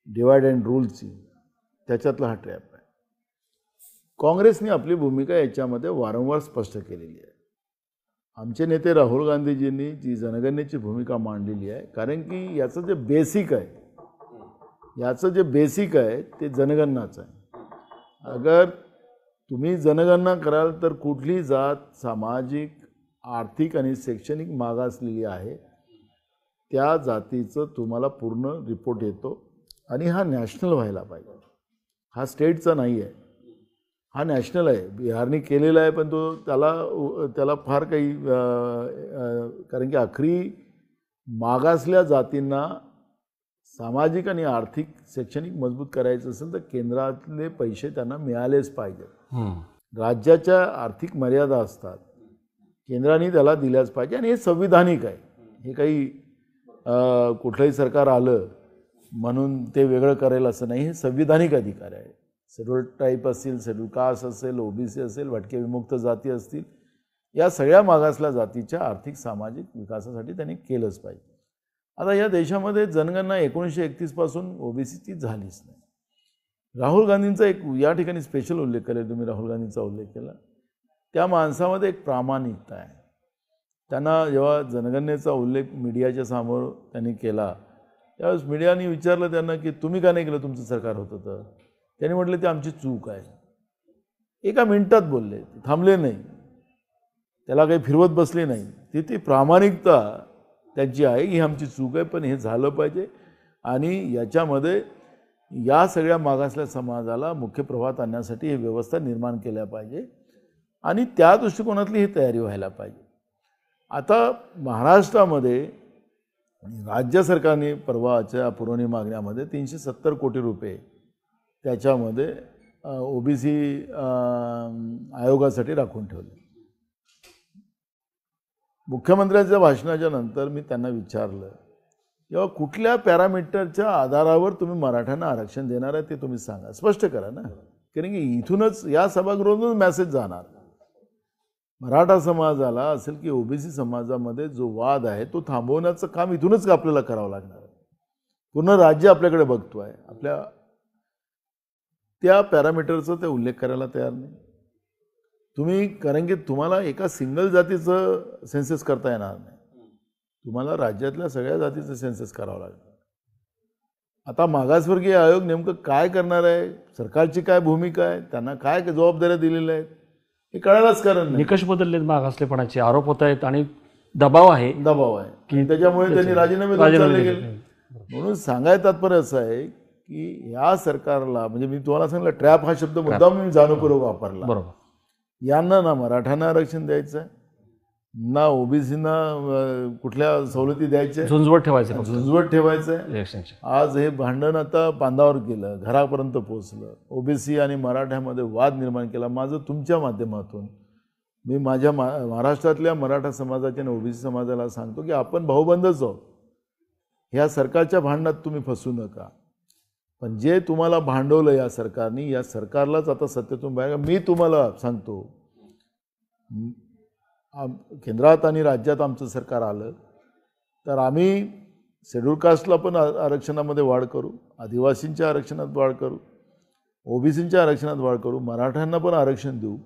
डिवाइड अँड रूलची, त्याच्यातला हा ट्रॅप आहे. काँग्रेसने आपली भूमिका याच्यामध्ये वारंवार स्पष्ट केलेली आहे. आमचे नेते राहुल गांधीजींनी जी जनगणनेची भूमिका मांडलेली आहे, कारण की याचं जे बेसिक आहे ते जनगणनाच आहे. अगर तुम्ही जनगणना कराल तर कुठली जात सामाजिक, आर्थिक आणि शैक्षणिक मागासलेली आहे त्या जातीचं तुम्हाला पूर्ण रिपोर्ट येतो. आणि हा नॅशनल व्हायला पाहिजे, हा स्टेटचा नाही आहे, हा नॅशनल आहे. बिहारने केलेला आहे, पण तो त्याला फार काही कारण की आखरी मागासल्या जातींना सामाजिक आणि आर्थिक शैक्षणिक मजबूत करायचं असेल तर केंद्रातले पैसे त्यांना मिळालेच पाहिजेत. राज्याच्या आर्थिक मर्यादा असतात, केंद्राने त्याला दिल्याच पाहिजे. आणि हे संविधानिक आहे. हे काही कुठलंही सरकार आलं म्हणून ते वेगळं करेल असं नाही. हे संविधानिक अधिकार आहे. शेड्यूल टाईप असतील, शेड्यूल कास्ट असेल, ओबीसी असेल, भटके विमुक्त जाती असतील, या सगळ्या मागासल्या जातीच्या आर्थिक सामाजिक विकासासाठी त्यांनी केलंच पाहिजे. आता या देशामध्ये जनगणना 1931 पासून ओबीसीची झालीच नाही. राहुल गांधींचा एक या ठिकाणी स्पेशल उल्लेख केला, तुम्ही राहुल गांधींचा उल्लेख केला. त्या माणसामध्ये एक प्रामाणिकता आहे. त्यांना जेव्हा जनगणनेचा उल्लेख मीडियाच्या समोर त्यांनी केला त्यावेळेस मीडियाने विचारलं त्यांना की तुम्ही का नाही केलं, तुमचं सरकार होतं तर. त्यांनी म्हटलं ते आमची चूक आहे. एका मिनिटात बोलले, थांबले नाही, त्याला काही फिरवत बसले नाही. ती प्रामाणिकता त्यांची आहे, ही आमची चूक आहे, पण हे झालं पाहिजे. आणि याच्यामध्ये या सगळ्या मागासल्या समाजाला मुख्य प्रवाहात आणण्यासाठी ही व्यवस्था निर्माण केल्या पाहिजे आणि त्या दृष्टिकोनातली ही तयारी व्हायला पाहिजे. आता महाराष्ट्रामध्ये राज्य सरकारने परवाच्या पुरवणी मागण्यामध्ये 370 कोटी रुपये त्याच्यामध्ये ओबीसी आयोगासाठी राखून ठेवले. मुख्यमंत्र्यांच्या भाषणाच्या नंतर मी त्यांना विचारलं किंवा कुठल्या पॅरामीटरच्या आधारावर तुम्ही मराठ्यांना आरक्षण देणार आहे ते तुम्ही सांगा, स्पष्ट करा ना. कारण की इथूनच या सभागृहातूनच मेसेज जाणार. मराठा समाजाला असेल की ओबीसी समाजामध्ये जो वाद आहे तो थांबवण्याचं काम इथूनच आपल्याला करावं लागणार आहे. पूर्ण राज्य आपल्याकडे बघतो आहे, आपल्या त्या पॅरामीटरचा ते उल्लेख करायला तयार नाही तुम्ही. कारण की तुम्हाला एका सिंगल जातीचं सेन्सस करता येणार नाही, तुम्हाला राज्यातल्या सगळ्या जातीचं सेन्सस करावं लागणार. आता मागासवर्गीय आयोग नेमकं काय करणार आहे, सरकारची काय भूमिका आहे, त्यांना काय जबाबदाऱ्या दिलेल्या आहेत हे कळायलाच कारण नाही. निकष बदललेत, मागासलेपणाचे आरोप होत आहेत आणि दबाव आहे की त्याच्यामुळे त्यांनी राजीनामे चालले गेले. म्हणून सांगायचं तात्पर्य असं आहे की या सरकारला, म्हणजे मी तुम्हाला सांगितलं ट्रॅप हा शब्द मुद्दाम मी जाणीवपूर्वक वापरला. बरोबर. यांना ना मराठ्यांना आरक्षण द्यायचं आहे, ना ओबीसीना कुठल्या सवलती द्यायच्या, झुंजवट ठेवायचं आहे. आज हे भांडण आता बांधावर गेलं, घरापर्यंत पोहोचलं, ओबीसी आणि मराठ्यामध्ये वाद निर्माण केला. माझं तुमच्या माध्यमातून मी माझ्या महाराष्ट्रातल्या मराठा समाजाच्या आणि ओबीसी समाजाला सांगतो की आपण भाऊबंदच आहोत. ह्या सरकारच्या भांडणात तुम्ही फसू नका. पण जे तुम्हाला भांडवलं या सरकारने, या सरकारलाच आता सत्तेतून बाहेर. मी तुम्हाला सांगतो, केंद्रात आणि राज्यात आमचं सरकार आलं तर आम्ही शेड्यूल कास्टला पण आरक्षणामध्ये वाढ करू, आदिवासींच्या आरक्षणात वाढ करू, ओबीसींच्या आरक्षणात वाढ करू, मराठ्यांना पण आरक्षण देऊ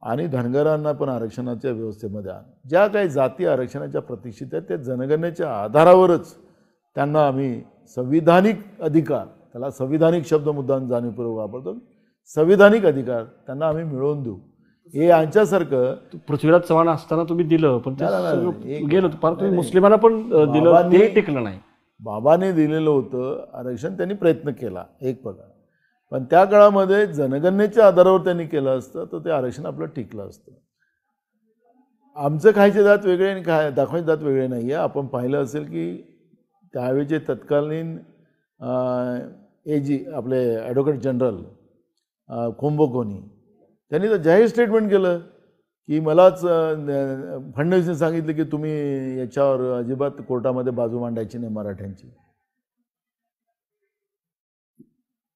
आणि धनगरांना पण आरक्षणाच्या व्यवस्थेमध्ये आणू. ज्या काही जाती आरक्षणाच्या प्रतीक्षित आहेत त्या जनगणनेच्या आधारावरच त्यांना आम्ही संविधानिक अधिकार, त्याला संविधानिक शब्द मुद्दाम जाणीवपूर्वक वापरतो, संविधानिक अधिकार त्यांना आम्ही मिळवून देऊ. हे यांच्यासारखं पृथ्वीराज चव्हाण असताना तुम्ही दिलं, पण गेलं परत तुम्ही मुस्लिमांना पण दिलं, ते टिकलं नाही. बाबाने दिलेलं होतं आरक्षण, त्यांनी प्रयत्न केला एक प्रकार, पण त्या काळामध्ये जनगणनेच्या आधारावर त्यांनी केलं असतं तर ते आरक्षण आपलं टिकलं असतं. आमचं खायचे दात वेगळे आणि दाखवायचे दात वेगळे नाही आहे. आपण पाहिलं असेल की त्यावेळीचे तत्कालीन AG आपले ॲडव्होकेट जनरल कुंभकोणी त्यांनी तर जाहीर स्टेटमेंट केलं की मलाच फडणवीसने सांगितलं की तुम्ही याच्यावर अजिबात कोर्टामध्ये बाजू मांडायची नाही मराठ्यांची.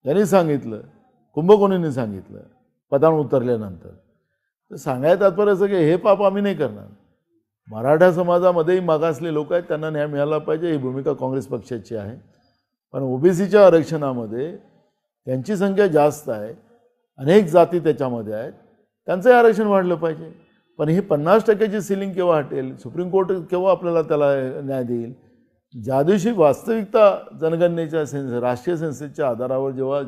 त्यांनी सांगितलं, कुंभकोणींनी सांगितलं पदावरून उतरल्यानंतर. तर सांगायचं तात्पर्य असं की हे पाप आम्ही नाही करणार. मराठा समाजामध्येही मागासले लोक आहेत, त्यांना न्याय मिळाला पाहिजे, ही भूमिका काँग्रेस पक्षाची आहे. पण OBCच्या आरक्षणामध्ये त्यांची संख्या जास्त आहे, अनेक जाती त्याच्यामध्ये आहेत, त्यांचंही आरक्षण वाढलं पाहिजे. पण ही 50% सिलिंग केव्हा हटेल? सुप्रीम कोर्ट केव्हा आपल्याला त्याला न्याय देईल? ज्या दिवशी वास्तविकता जनगणनेच्या राष्ट्रीय संस्थेच्या आधारावर जेव्हा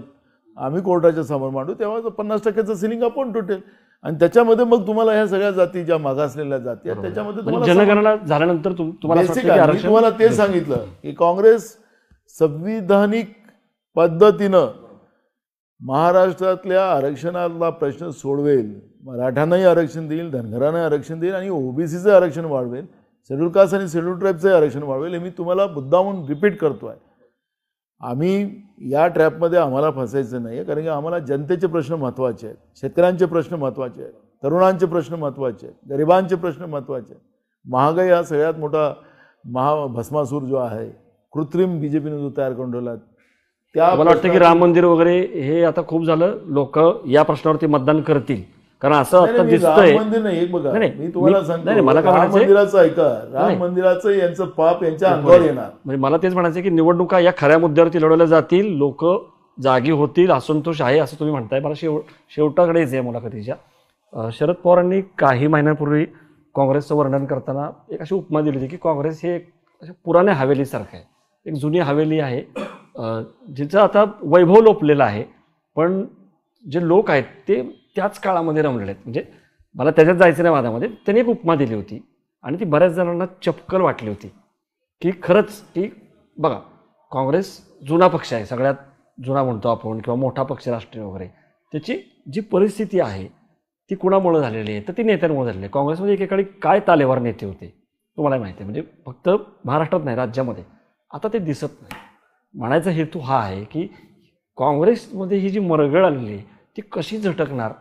आम्ही कोर्टाच्या समोर मांडू तेव्हा 50%चं सिलिंग आपण तुटेल आणि त्याच्यामध्ये मग तुम्हाला ह्या सगळ्या जाती ज्या मागासलेल्या जाती आहेत त्याच्यामध्ये म्हणजे जनगणना झाल्यानंतर तुम्हाला असं वाटतं की आरक्षण तुम्हाला ते सांगितलं की काँग्रेस संविधानिक पद्धतीनं महाराष्ट्रातल्या आरक्षणाला प्रश्न सोडवेल. मराठ्यांनाही आरक्षण देईल, धनगरांनाही आरक्षण देईल आणि OBCचं आरक्षण वाढवेल, शेड्यूल कास्ट आणि शेड्यूल ट्राईबचं आरक्षण वाढवेल. हे मी तुम्हाला मुद्दामून रिपीट करतो आहे. आम्ही या ट्रॅपमध्ये आम्हाला फसायचं नाही आहे, कारण की आम्हाला जनतेचे प्रश्न महत्त्वाचे आहेत, शेतकऱ्यांचे प्रश्न महत्त्वाचे आहेत, तरुणांचे प्रश्न महत्त्वाचे आहेत, गरिबांचे प्रश्न महत्त्वाचे आहेत. महागाई हा सगळ्यात मोठा भस्मासूर जो आहे, कृत्रिम BJPने जो तयार करून ठेवला, त्या मला वाटतं की राम मंदिर वगैरे हे आता खूप झालं, लोक या प्रश्नावरती मतदान करतील. कारण असं आता दिसतंय राम मंदिर नाही. एक बघा, मी तुम्हाला सांगतो, मला काय राम मंदिराचं ऐका, राम मंदिराचं यांचं पाप यांच्या अंगावर येणार. म्हणजे मला तेच म्हणायचं की निवडणुका या खऱ्या मुद्द्यावरती लढवल्या जातील, लोक जागी होतील, असंतोष आहे असं तुम्ही म्हणताय. मला शेवटाकडेच आहे मुलाखतीच्या. शरद पवारांनी काही महिन्यांपूर्वी काँग्रेसचं वर्णन करताना एक अशी उपमा दिली होती की काँग्रेस हे एक पुराण्या हवेलीसारखं आहे, एक जुनी हवेली आहे जिचं आता वैभव लोपलेलं आहे, पण जे लोक आहेत ते त्याच काळामध्ये रमलेले आहेत. म्हणजे मला त्याच्यात जायचं नाही वादामध्ये. त्यांनी एक उपमा दिली होती आणि ती बऱ्याच जणांना चपकल वाटली होती की खरंच की बघा, काँग्रेस जुना पक्ष आहे, सगळ्यात जुना म्हणतो आपण किंवा मोठा पक्ष राष्ट्रीय वगैरे, त्याची जी परिस्थिती आहे ती कुणामुळे झालेली आहे? तर ती नेत्यांमुळे झालेली आहे. काँग्रेसमध्ये एकेकाळी काय तालेवार नेते होते तुम्हाला माहिती आहे, म्हणजे फक्त महाराष्ट्रात नाही राज्यामध्ये. आता ते दिसत नाही. म्हणायचा हेतू हा आहे की काँग्रेसमध्ये ही जी मरगळ आलेली आहे ती कशी झटकणार.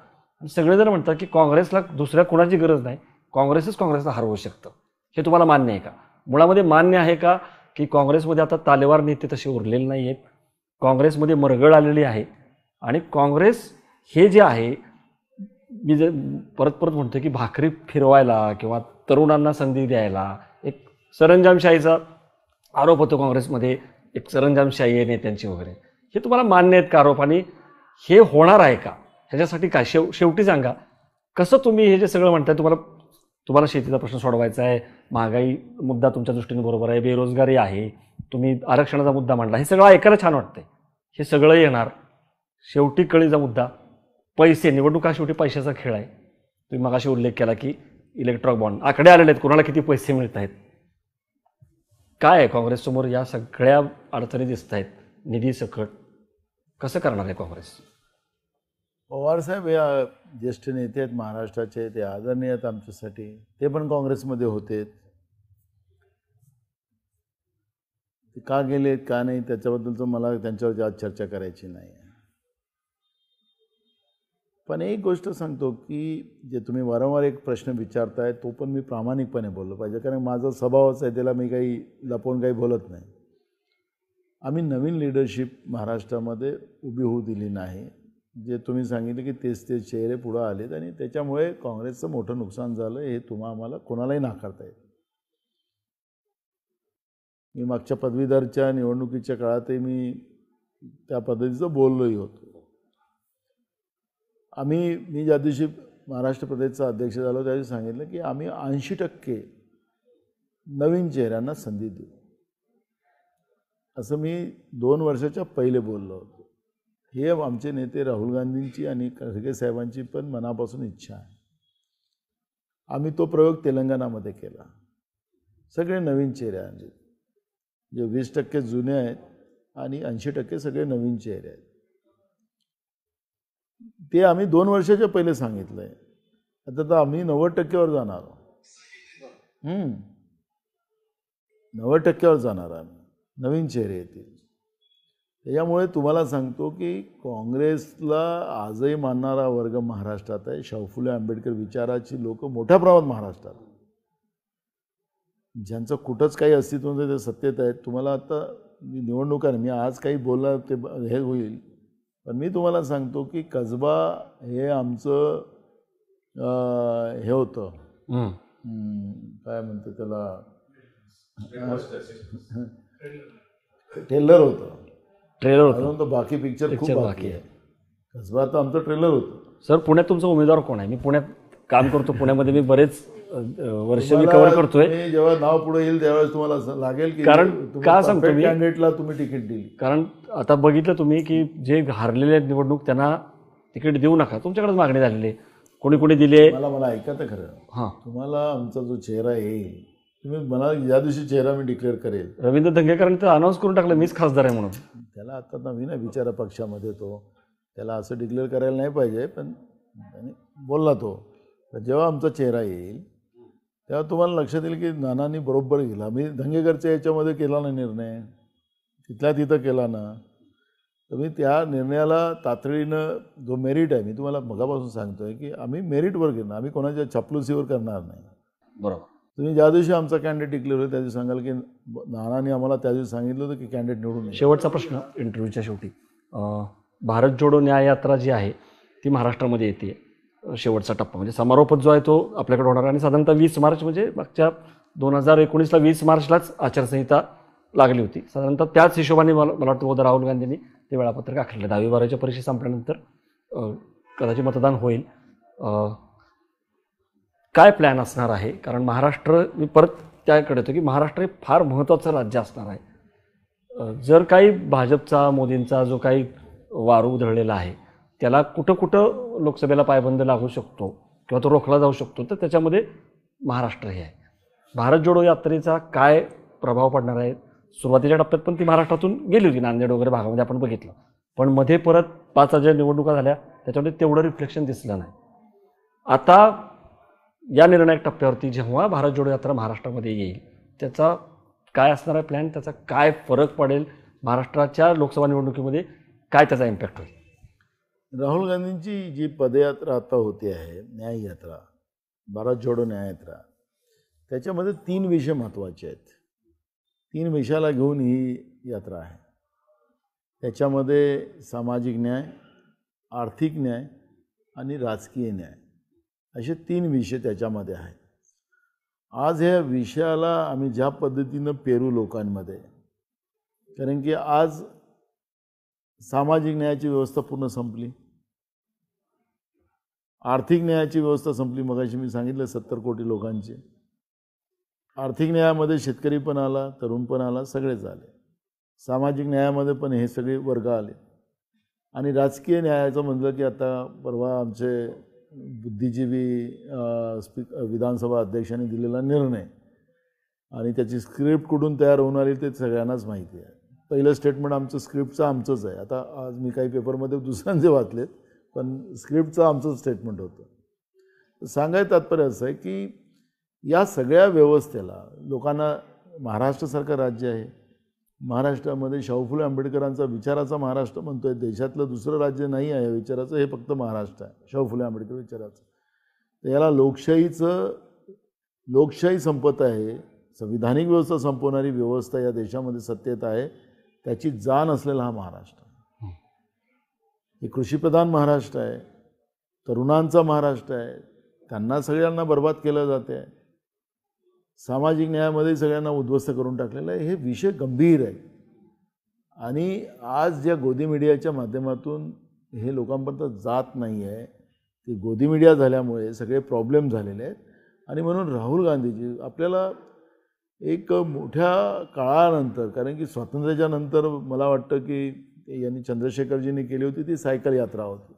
सगळेजण म्हणतात की काँग्रेसला दुसऱ्या कुणाची गरज नाही, काँग्रेसला हरवू शकतं. हे तुम्हाला मान्य आहे का? मुळामध्ये मान्य आहे का की काँग्रेसमध्ये आता तालेवार नेते तसे उरलेले नाही आहेत, काँग्रेसमध्ये मरगळ आलेली आहे आणि काँग्रेस हे जे आहे, मी जे परत परत म्हणतो की भाकरी फिरवायला किंवा तरुणांना संधी द्यायला एक सरंजामशाहीचा आरोप होतो काँग्रेसमध्ये, एक सरंजामशाही आहे नेत्यांची वगैरे. हे तुम्हाला मान्य आहेत का आरोप? आणि हे होणार आहे का? ह्याच्यासाठी काय शेवटी सांगा, कसं तुम्ही हे जे सगळं म्हणताय, तुम्हाला शेतीचा प्रश्न सोडवायचा आहे, महागाई मुद्दा तुमच्या दृष्टीने बरोबर आहे, बेरोजगारी आहे, तुम्ही आरक्षणाचा मुद्दा मांडला, हे सगळं ऐकायला छान वाटतंय. हे सगळं येणार, शेवटी कळीचा मुद्दा पैसे. निवडणुका शेवटी पैशाचा खेळ आहे. तुम्ही मगाशी उल्लेख केला की इलेक्ट्रॉनिक बॉन्ड आकडे आलेले आहेत, कोणाला किती पैसे मिळत आहेत. काय आहे काँग्रेससमोर? या सगळ्या अडचणी दिसत आहेत, निधी सकट. कसं करणार आहे काँग्रेस? पवारसाहेब या ज्येष्ठ नेते आहेत महाराष्ट्राचे, ते आदरणीय आहेत आमच्यासाठी. ते पण काँग्रेसमध्ये होते. ते का गेलेत का नाही त्याच्याबद्दलचं मला त्यांच्यावर आज चर्चा करायची नाही. पण एक गोष्ट सांगतो की जे तुम्ही वारंवार एक प्रश्न विचारताय तो पण मी प्रामाणिकपणे बोललो पाहिजे, कारण माझा स्वभावच आहे, त्याला मी काही लपवून काही बोलत नाही. आम्ही नवीन लिडरशिप महाराष्ट्रामध्ये उभी होऊ दिली नाही. जे तुम्ही सांगितलं की तेच चेहरे पुढं आलेत आणि त्याच्यामुळे काँग्रेसचं मोठं नुकसान झालं, हे आम्हाला कोणालाही नाकारता येईल. मी मागच्या पदवीधरच्या निवडणुकीच्या काळातही मी त्या पद्धतीचं बोललोही होतो. मी ज्या दिवशी महाराष्ट्र प्रदेशचा अध्यक्ष झालो त्या दिवशी सांगितलं की आम्ही 80% नवीन चेहऱ्यांना संधी देऊ, असं मी 2 वर्षाच्या पहिले बोललो होतो. हे आमचे नेते राहुल गांधींची आणि खरगे साहेबांची पण मनापासून इच्छा आहे. आम्ही तो प्रयोग तेलंगणामध्ये केला. सगळे नवीन चेहरे आहेत, जे 20% जुने आहेत आणि 80% सगळे नवीन चेहरे आहेत. ते आम्ही 2 वर्षाच्या पहिले सांगितलं आहे. आता तर आम्ही 90% जाणार आहोत. 90% जाणार आम्ही. नवीन चेहरे येतील. त्याच्यामुळे तुम्हाला सांगतो की काँग्रेसला आजही मानणारा वर्ग महाराष्ट्रात आहे. शाहू फुले आंबेडकर विचाराची लोक मोठ्या प्रमाणात महाराष्ट्रात, ज्यांचं कुठंच काही अस्तित्व नव्हतं ते सत्तेत आहेत. तुम्हाला आता निवडणूक आहे, मी आज काही बोलणार ते हे होईल, पण मी तुम्हाला सांगतो की कसबा हे आमचं हे होतं, काय म्हणते त्याला, ट्रेलर होतं. अजून तर बाकी पिक्चर खूप बाकी आहे. कसबा तर आमचं ट्रेलर होतं. सर, पुण्यात तुमचा उमेदवार कोण आहे? मी पुण्यात काम करतो, पुण्यामध्ये मी बरेच वर्ष मी कव्हर करतोय. जेव्हा नाव पुढे येईल त्यावेळेस तुम्हाला लागेल की कारण का सांगतो मी, कॅन्डिडेटला तुम्ही तिकीट दिली. कारण आता बघितलं तुम्ही की जे हारलेले आहेत निवडणूक त्यांना तिकीट देऊ नका, तुमच्याकडेच मागणी झालेली आहे. कोणी दिले. मला ऐका तर खरं, हां, तुम्हाला आमचा जो चेहरा येईल, तुम्ही मला ज्या दिवशी चेहरा मी डिक्लेअर करेल, रवींद्र धंगेकरांनी तर अनाऊन्स करून टाकलं मीच खासदार आहे म्हणून. त्याला आता नवीन आहे बिचारा पक्षामध्ये, तो त्याला असं डिक्लेअर करायला नाही पाहिजे, पण त्याने बोलला तो. पण जेव्हा आमचा चेहरा येईल तेव्हा तुम्हाला लक्षात येईल की नानांनी बरोबर केला. मी धंगेकरच्या याच्यामध्ये केला ना निर्णय, तिथल्या तिथं केला ना, तर मी त्या निर्णयाला तातडीनं जो मेरिट आहे, मी तुम्हाला मगापासून सांगतो आहे की आम्ही मेरिटवर घेणार, आम्ही कोणाच्या चपलुसीवर करणार नाही. बरोबर. तुम्ही ज्या दिवशी आमचा कॅन्डिडेट डिक्लेअर होईल त्या दिवशी सांगाल की नानांनी आम्हाला त्या दिवशी सांगितलं होतं की कॅन्डिडेट निवडून येईल. शेवटचा प्रश्न इंटरव्ह्यूच्या शेवटी, भारत जोडो न्याय यात्रा जी आहे ती महाराष्ट्रामध्ये येते. शेवटचा टप्पा म्हणजे समारोप जो आहे तो आपल्याकडे होणार आणि साधारणतः 20 मार्च म्हणजे मागच्या 2019ला 20 मार्चलाच आचारसंहिता लागली होती. साधारणतः त्याच हिशोबाने मला वाटतं उद्या राहुल गांधींनी ते वेळापत्रक आखलेलं. 10वी-12वीच्या परीक्षा संपल्यानंतर कदाचित मतदान होईल. काय प्लॅन असणार आहे? कारण महाराष्ट्र, मी परत त्याकडे येतो की महाराष्ट्र हे फार महत्त्वाचं राज्य असणार आहे. जर काही भाजपचा, मोदींचा जो काही वारू उधळलेला आहे त्याला कुठं लोकसभेला पायबंद लागू शकतो किंवा तो रोखला जाऊ शकतो, तर त्याच्यामध्ये महाराष्ट्र हे आहे. भारत जोडो यात्रेचा काय प्रभाव पडणार आहे? सुरुवातीच्या टप्प्यात पण ती महाराष्ट्रातून गेली होती, नांदेड वगैरे भागामध्ये आपण बघितलं, पण मध्ये परत 5 ज्या निवडणुका झाल्या त्याच्यामध्ये तेवढं रिफ्लेक्शन दिसलं नाही. आता या निर्णायक टप्प्यावरती जेव्हा भारत जोडो यात्रा महाराष्ट्रामध्ये येईल त्याचा काय असणार आहे प्लॅन? त्याचा काय फरक पडेल? महाराष्ट्राच्या लोकसभा निवडणुकीमध्ये काय त्याचा इम्पॅक्ट होईल? राहुल गांधींची जी पदयात्रा आता होते आहे, न्याय यात्रा, भारत जोडो न्याय यात्रा, त्याच्यामध्ये 3 विषय महत्त्वाचे आहेत. 3 विषयाला घेऊन ही यात्रा आहे. त्याच्यामध्ये सामाजिक न्याय, आर्थिक न्याय आणि राजकीय न्याय असे 3 विषय त्याच्यामध्ये आहेत. आज ह्या विषयाला आम्ही ज्या पद्धतीनं पेरू लोकांमध्ये, कारण की आज सामाजिक न्यायाची व्यवस्था पूर्ण संपली, आर्थिक न्यायाची व्यवस्था संपली. मगाशी मी सांगितलं 70 कोटी लोकांचे. आर्थिक न्यायामध्ये शेतकरी पण आला, तरुण पण आला, सगळेच आले. सामाजिक न्यायामध्ये पण हे सगळे वर्ग आले. आणि राजकीय न्यायाचं म्हटलं की आता परवा आमचे बुद्धिजीवी विधानसभा अध्यक्षांनी दिलेला निर्णय आणि त्याची स्क्रिप्ट कुठून तयार होऊन आली ते सगळ्यांनाच माहिती आहे. पहिलं स्टेटमेंट आमचं स्क्रिप्टचं आमचंच आहे. आता आज मी काही पेपरमध्ये दुसऱ्यांचे वाचलेत, पण स्क्रिप्टचं आमचं स्टेटमेंट होतं. सांगायचं तात्पर्य असं आहे की या सगळ्या व्यवस्थेला लोकांना, महाराष्ट्रासारखं राज्य आहे, महाराष्ट्रामध्ये शाहू फुले आंबेडकरांचा विचाराचा महाराष्ट्र म्हणतो आहे, देशातलं दुसरं राज्य नाही आहे विचाराचं, हे फक्त महाराष्ट्र आहे शाहू फुले आंबेडकर विचाराचं. तर याला लोकशाही संपत आहे, संविधानिक व्यवस्था संपवणारी व्यवस्था या देशामध्ये सत्तेत आहे, त्याची जाण असलेला हा महाराष्ट्र. हे कृषीप्रधान महाराष्ट्र आहे, तरुणांचा महाराष्ट्र आहे, त्यांना सगळ्यांना बर्बाद केलं जाते आहे, सामाजिक न्यायामध्ये सगळ्यांना उद्ध्वस्त करून टाकलेलं आहे. हे विषय गंभीर आहे आणि आज ज्या गोदी मीडियाच्या माध्यमातून हे लोकांपर्यंत जात नाही आहे, ते गोदी मीडिया झाल्यामुळे सगळे प्रॉब्लेम झालेले आहेत. आणि म्हणून राहुल गांधीजी आपल्याला एक मोठ्या काळानंतर, कारण की स्वातंत्र्याच्या नंतर मला वाटतं की यांनी चंद्रशेखरजींनी केली होती ती सायकल यात्रा होती,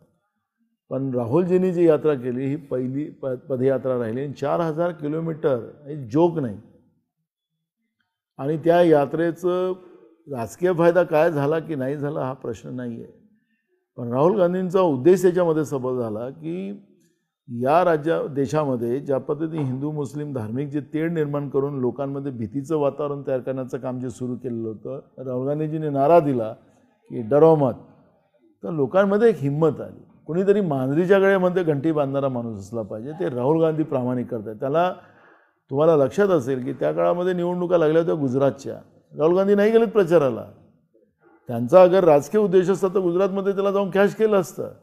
पण राहुलजींनी जी यात्रा केली ही पहिली पदयात्रा राहिली. 4000 किलोमीटर हे जोक नाही. आणि त्या यात्रेचं राजकीय फायदा काय झाला की नाही झाला हा प्रश्न नाही आहे. पण राहुल गांधींचा उद्देश याच्यामध्ये सफल झाला की या देशामध्ये ज्या पद्धतीने हिंदू मुस्लिम धार्मिक जे तेढ निर्माण करून लोकांमध्ये भीतीचं वातावरण तयार करण्याचं काम जे सुरू केलेलं होतं, राहुल गांधीजींनी नारा दिला की डरो मत, तर लोकांमध्ये एक हिंमत आली. कुणीतरी मांजरीच्या गळ्यामध्ये घंटी बांधणारा माणूस असला पाहिजे. ते राहुल गांधी प्रामाणिक करतात. त्याला तुम्हाला लक्षात असेल की त्या काळामध्ये निवडणुका लागल्या होत्या गुजरातच्या. राहुल गांधी नाही गेलेत प्रचाराला. त्यांचा अगर राजकीय उद्देश असता तर गुजरातमध्ये त्याला जाऊन कॅश केलं असतं.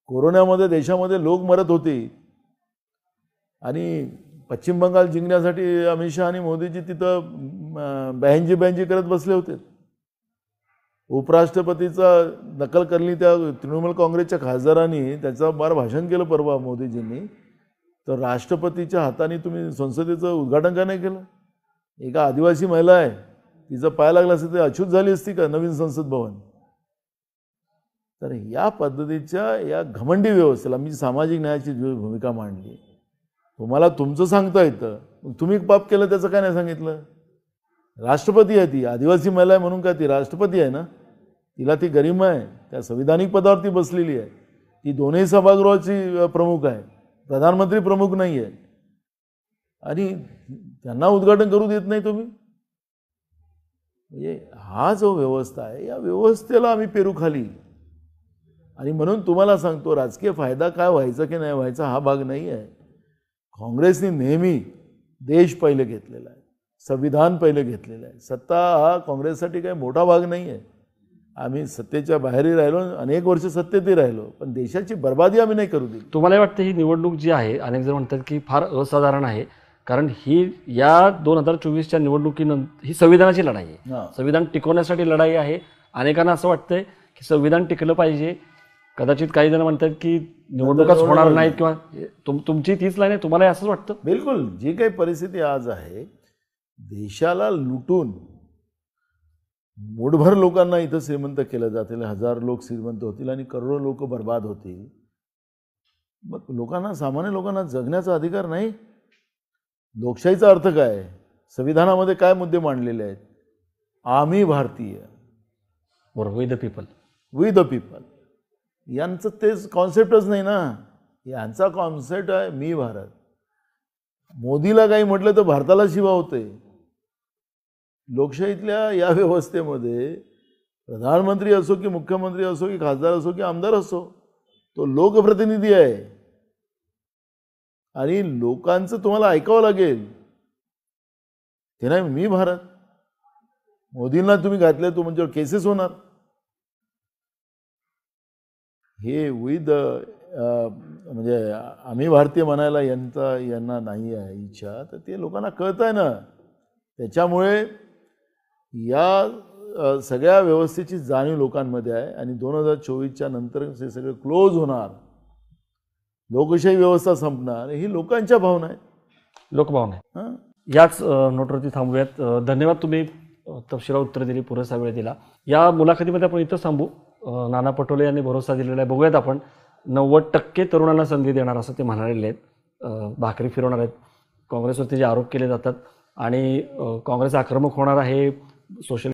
कोरोनामध्ये देशामध्ये लोक मरत होते आणि पश्चिम बंगाल जिंकण्यासाठी अमित शहा आणि मोदीजी तिथं बॅन्जी करत बसले होते. उपराष्ट्रपतीचा नकल करली त्या तृणमूल काँग्रेसच्या खासदारांनी त्याचं बार भाषण केलं परवा मोदीजींनी. तर राष्ट्रपतीच्या हाताने तुम्ही संसदेचं उद्घाटन का नाही केलं? एका आदिवासी महिला आहे, तिचं पाय लागला असतं ते अछूत झाली असती का नवीन संसद भवन? तर या पद्धतीच्या या घमंडी व्यवस्थेला मी सामाजिक न्यायाची भूमिका मांडली. तुम्हाला तुमचं सांगता येतं, तुम्ही पाप केलं त्याचं काय नाही सांगितलं? राष्ट्रपती आहे ती, आदिवासी महिला आहे म्हणून काय ती राष्ट्रपती आहे ना? तिला ती गरिमा आहे, त्या संविधानिक पदावरती बसलेली आहे. ती दोन्ही सभागृहाची प्रमुख आहे, प्रधानमंत्री प्रमुख नाही आहे. आणि त्यांना उद्घाटन करू देत नाही तुम्ही. म्हणजे हा जो व्यवस्था आहे या व्यवस्थेला आम्ही पेरू खाली. आणि म्हणून तुम्हाला सांगतो, राजकीय फायदा काय व्हायचा की नाही व्हायचा हा भाग नाही आहे. काँग्रेसने नेहमी देश पहिले घेतलेला आहे, संविधान पहिले घेतलेलं आहे. सत्ता हा काँग्रेससाठी काही मोठा भाग नाही आहे. आम्ही सत्तेच्या बाहेरही राहिलो, अनेक वर्ष सत्तेतही राहिलो, पण देशाची बर्बादी आम्ही नाही करू दिली. तुम्हाला वाटतं ही निवडणूक जी आहे, अनेक जण म्हणतात की फार असाधारण आहे, कारण ही या 2024च्या निवडणुकीनंतर ही संविधानाची लढाई आहे. संविधान टिकवण्यासाठी लढाई आहे. अनेकांना असं वाटतंय की संविधान टिकलं पाहिजे. कदाचित काही जण म्हणतात की निवडणुकाच होणार नाहीत किंवा तुमची तीच लाईन आहे. तुम्हाला असंच वाटतं? बिलकुल. जी काही परिस्थिती आज आहे, देशाला लुटून मूठभर लोकांना इथं श्रीमंत केलं जातील, हजार लोक श्रीमंत होतील आणि करोडो लोक बर्बाद होतील. मग लोकांना, सामान्य लोकांना जगण्याचा अधिकार नाही. लोकशाहीचा अर्थ काय? संविधानामध्ये काय मुद्दे मांडलेले आहेत? आम्ही भारतीय, बरोबर, we the people. We the people. यांचं तेच कॉन्सेप्टच नाही ना. यांचा कॉन्सेप्ट आहे मी भारत. मोदीला काही म्हटलं तर भारताला शिवा होते. लोकशाहीतल्या या व्यवस्थेमध्ये प्रधानमंत्री असो की मुख्यमंत्री असो की खासदार असो की आमदार असो, तो लोकप्रतिनिधी आहे आणि लोकांचं तुम्हाला ऐकावं लागेल. ते नाही मी भारत. मोदींना तुम्ही घातले तो म्हणजे केसेस होणार. हे विद म्हणजे आम्ही भारतीय म्हणायला यांना नाही आहे इच्छा, तर ते लोकांना कळत आहे ना. त्याच्यामुळे या सगळ्या व्यवस्थेची जाणीव लोकांमध्ये आहे आणि 2024च्या नंतर हे सगळे क्लोज होणार, लोकशाही व्यवस्था संपणार, ही लोकांच्या भावना आहेत, लोकभावना आहे. याच नोटवरती थांबूयात. धन्यवाद, तुम्ही तपशिला उत्तर दिली, पुरेसा वेळ दिला. या मुलाखतीमध्ये आपण इथं थांबू. नाना पटोले यांनी भरोसा दिलेला आहे. बघूयात आपण 90% तरुणांना संधी देणार असं ते म्हणालेले आहेत. भाकरी फिरवणार आहेत. काँग्रेसवरती जे आरोप केले जातात आणि काँग्रेस आक्रमक होणार आहे, सोशल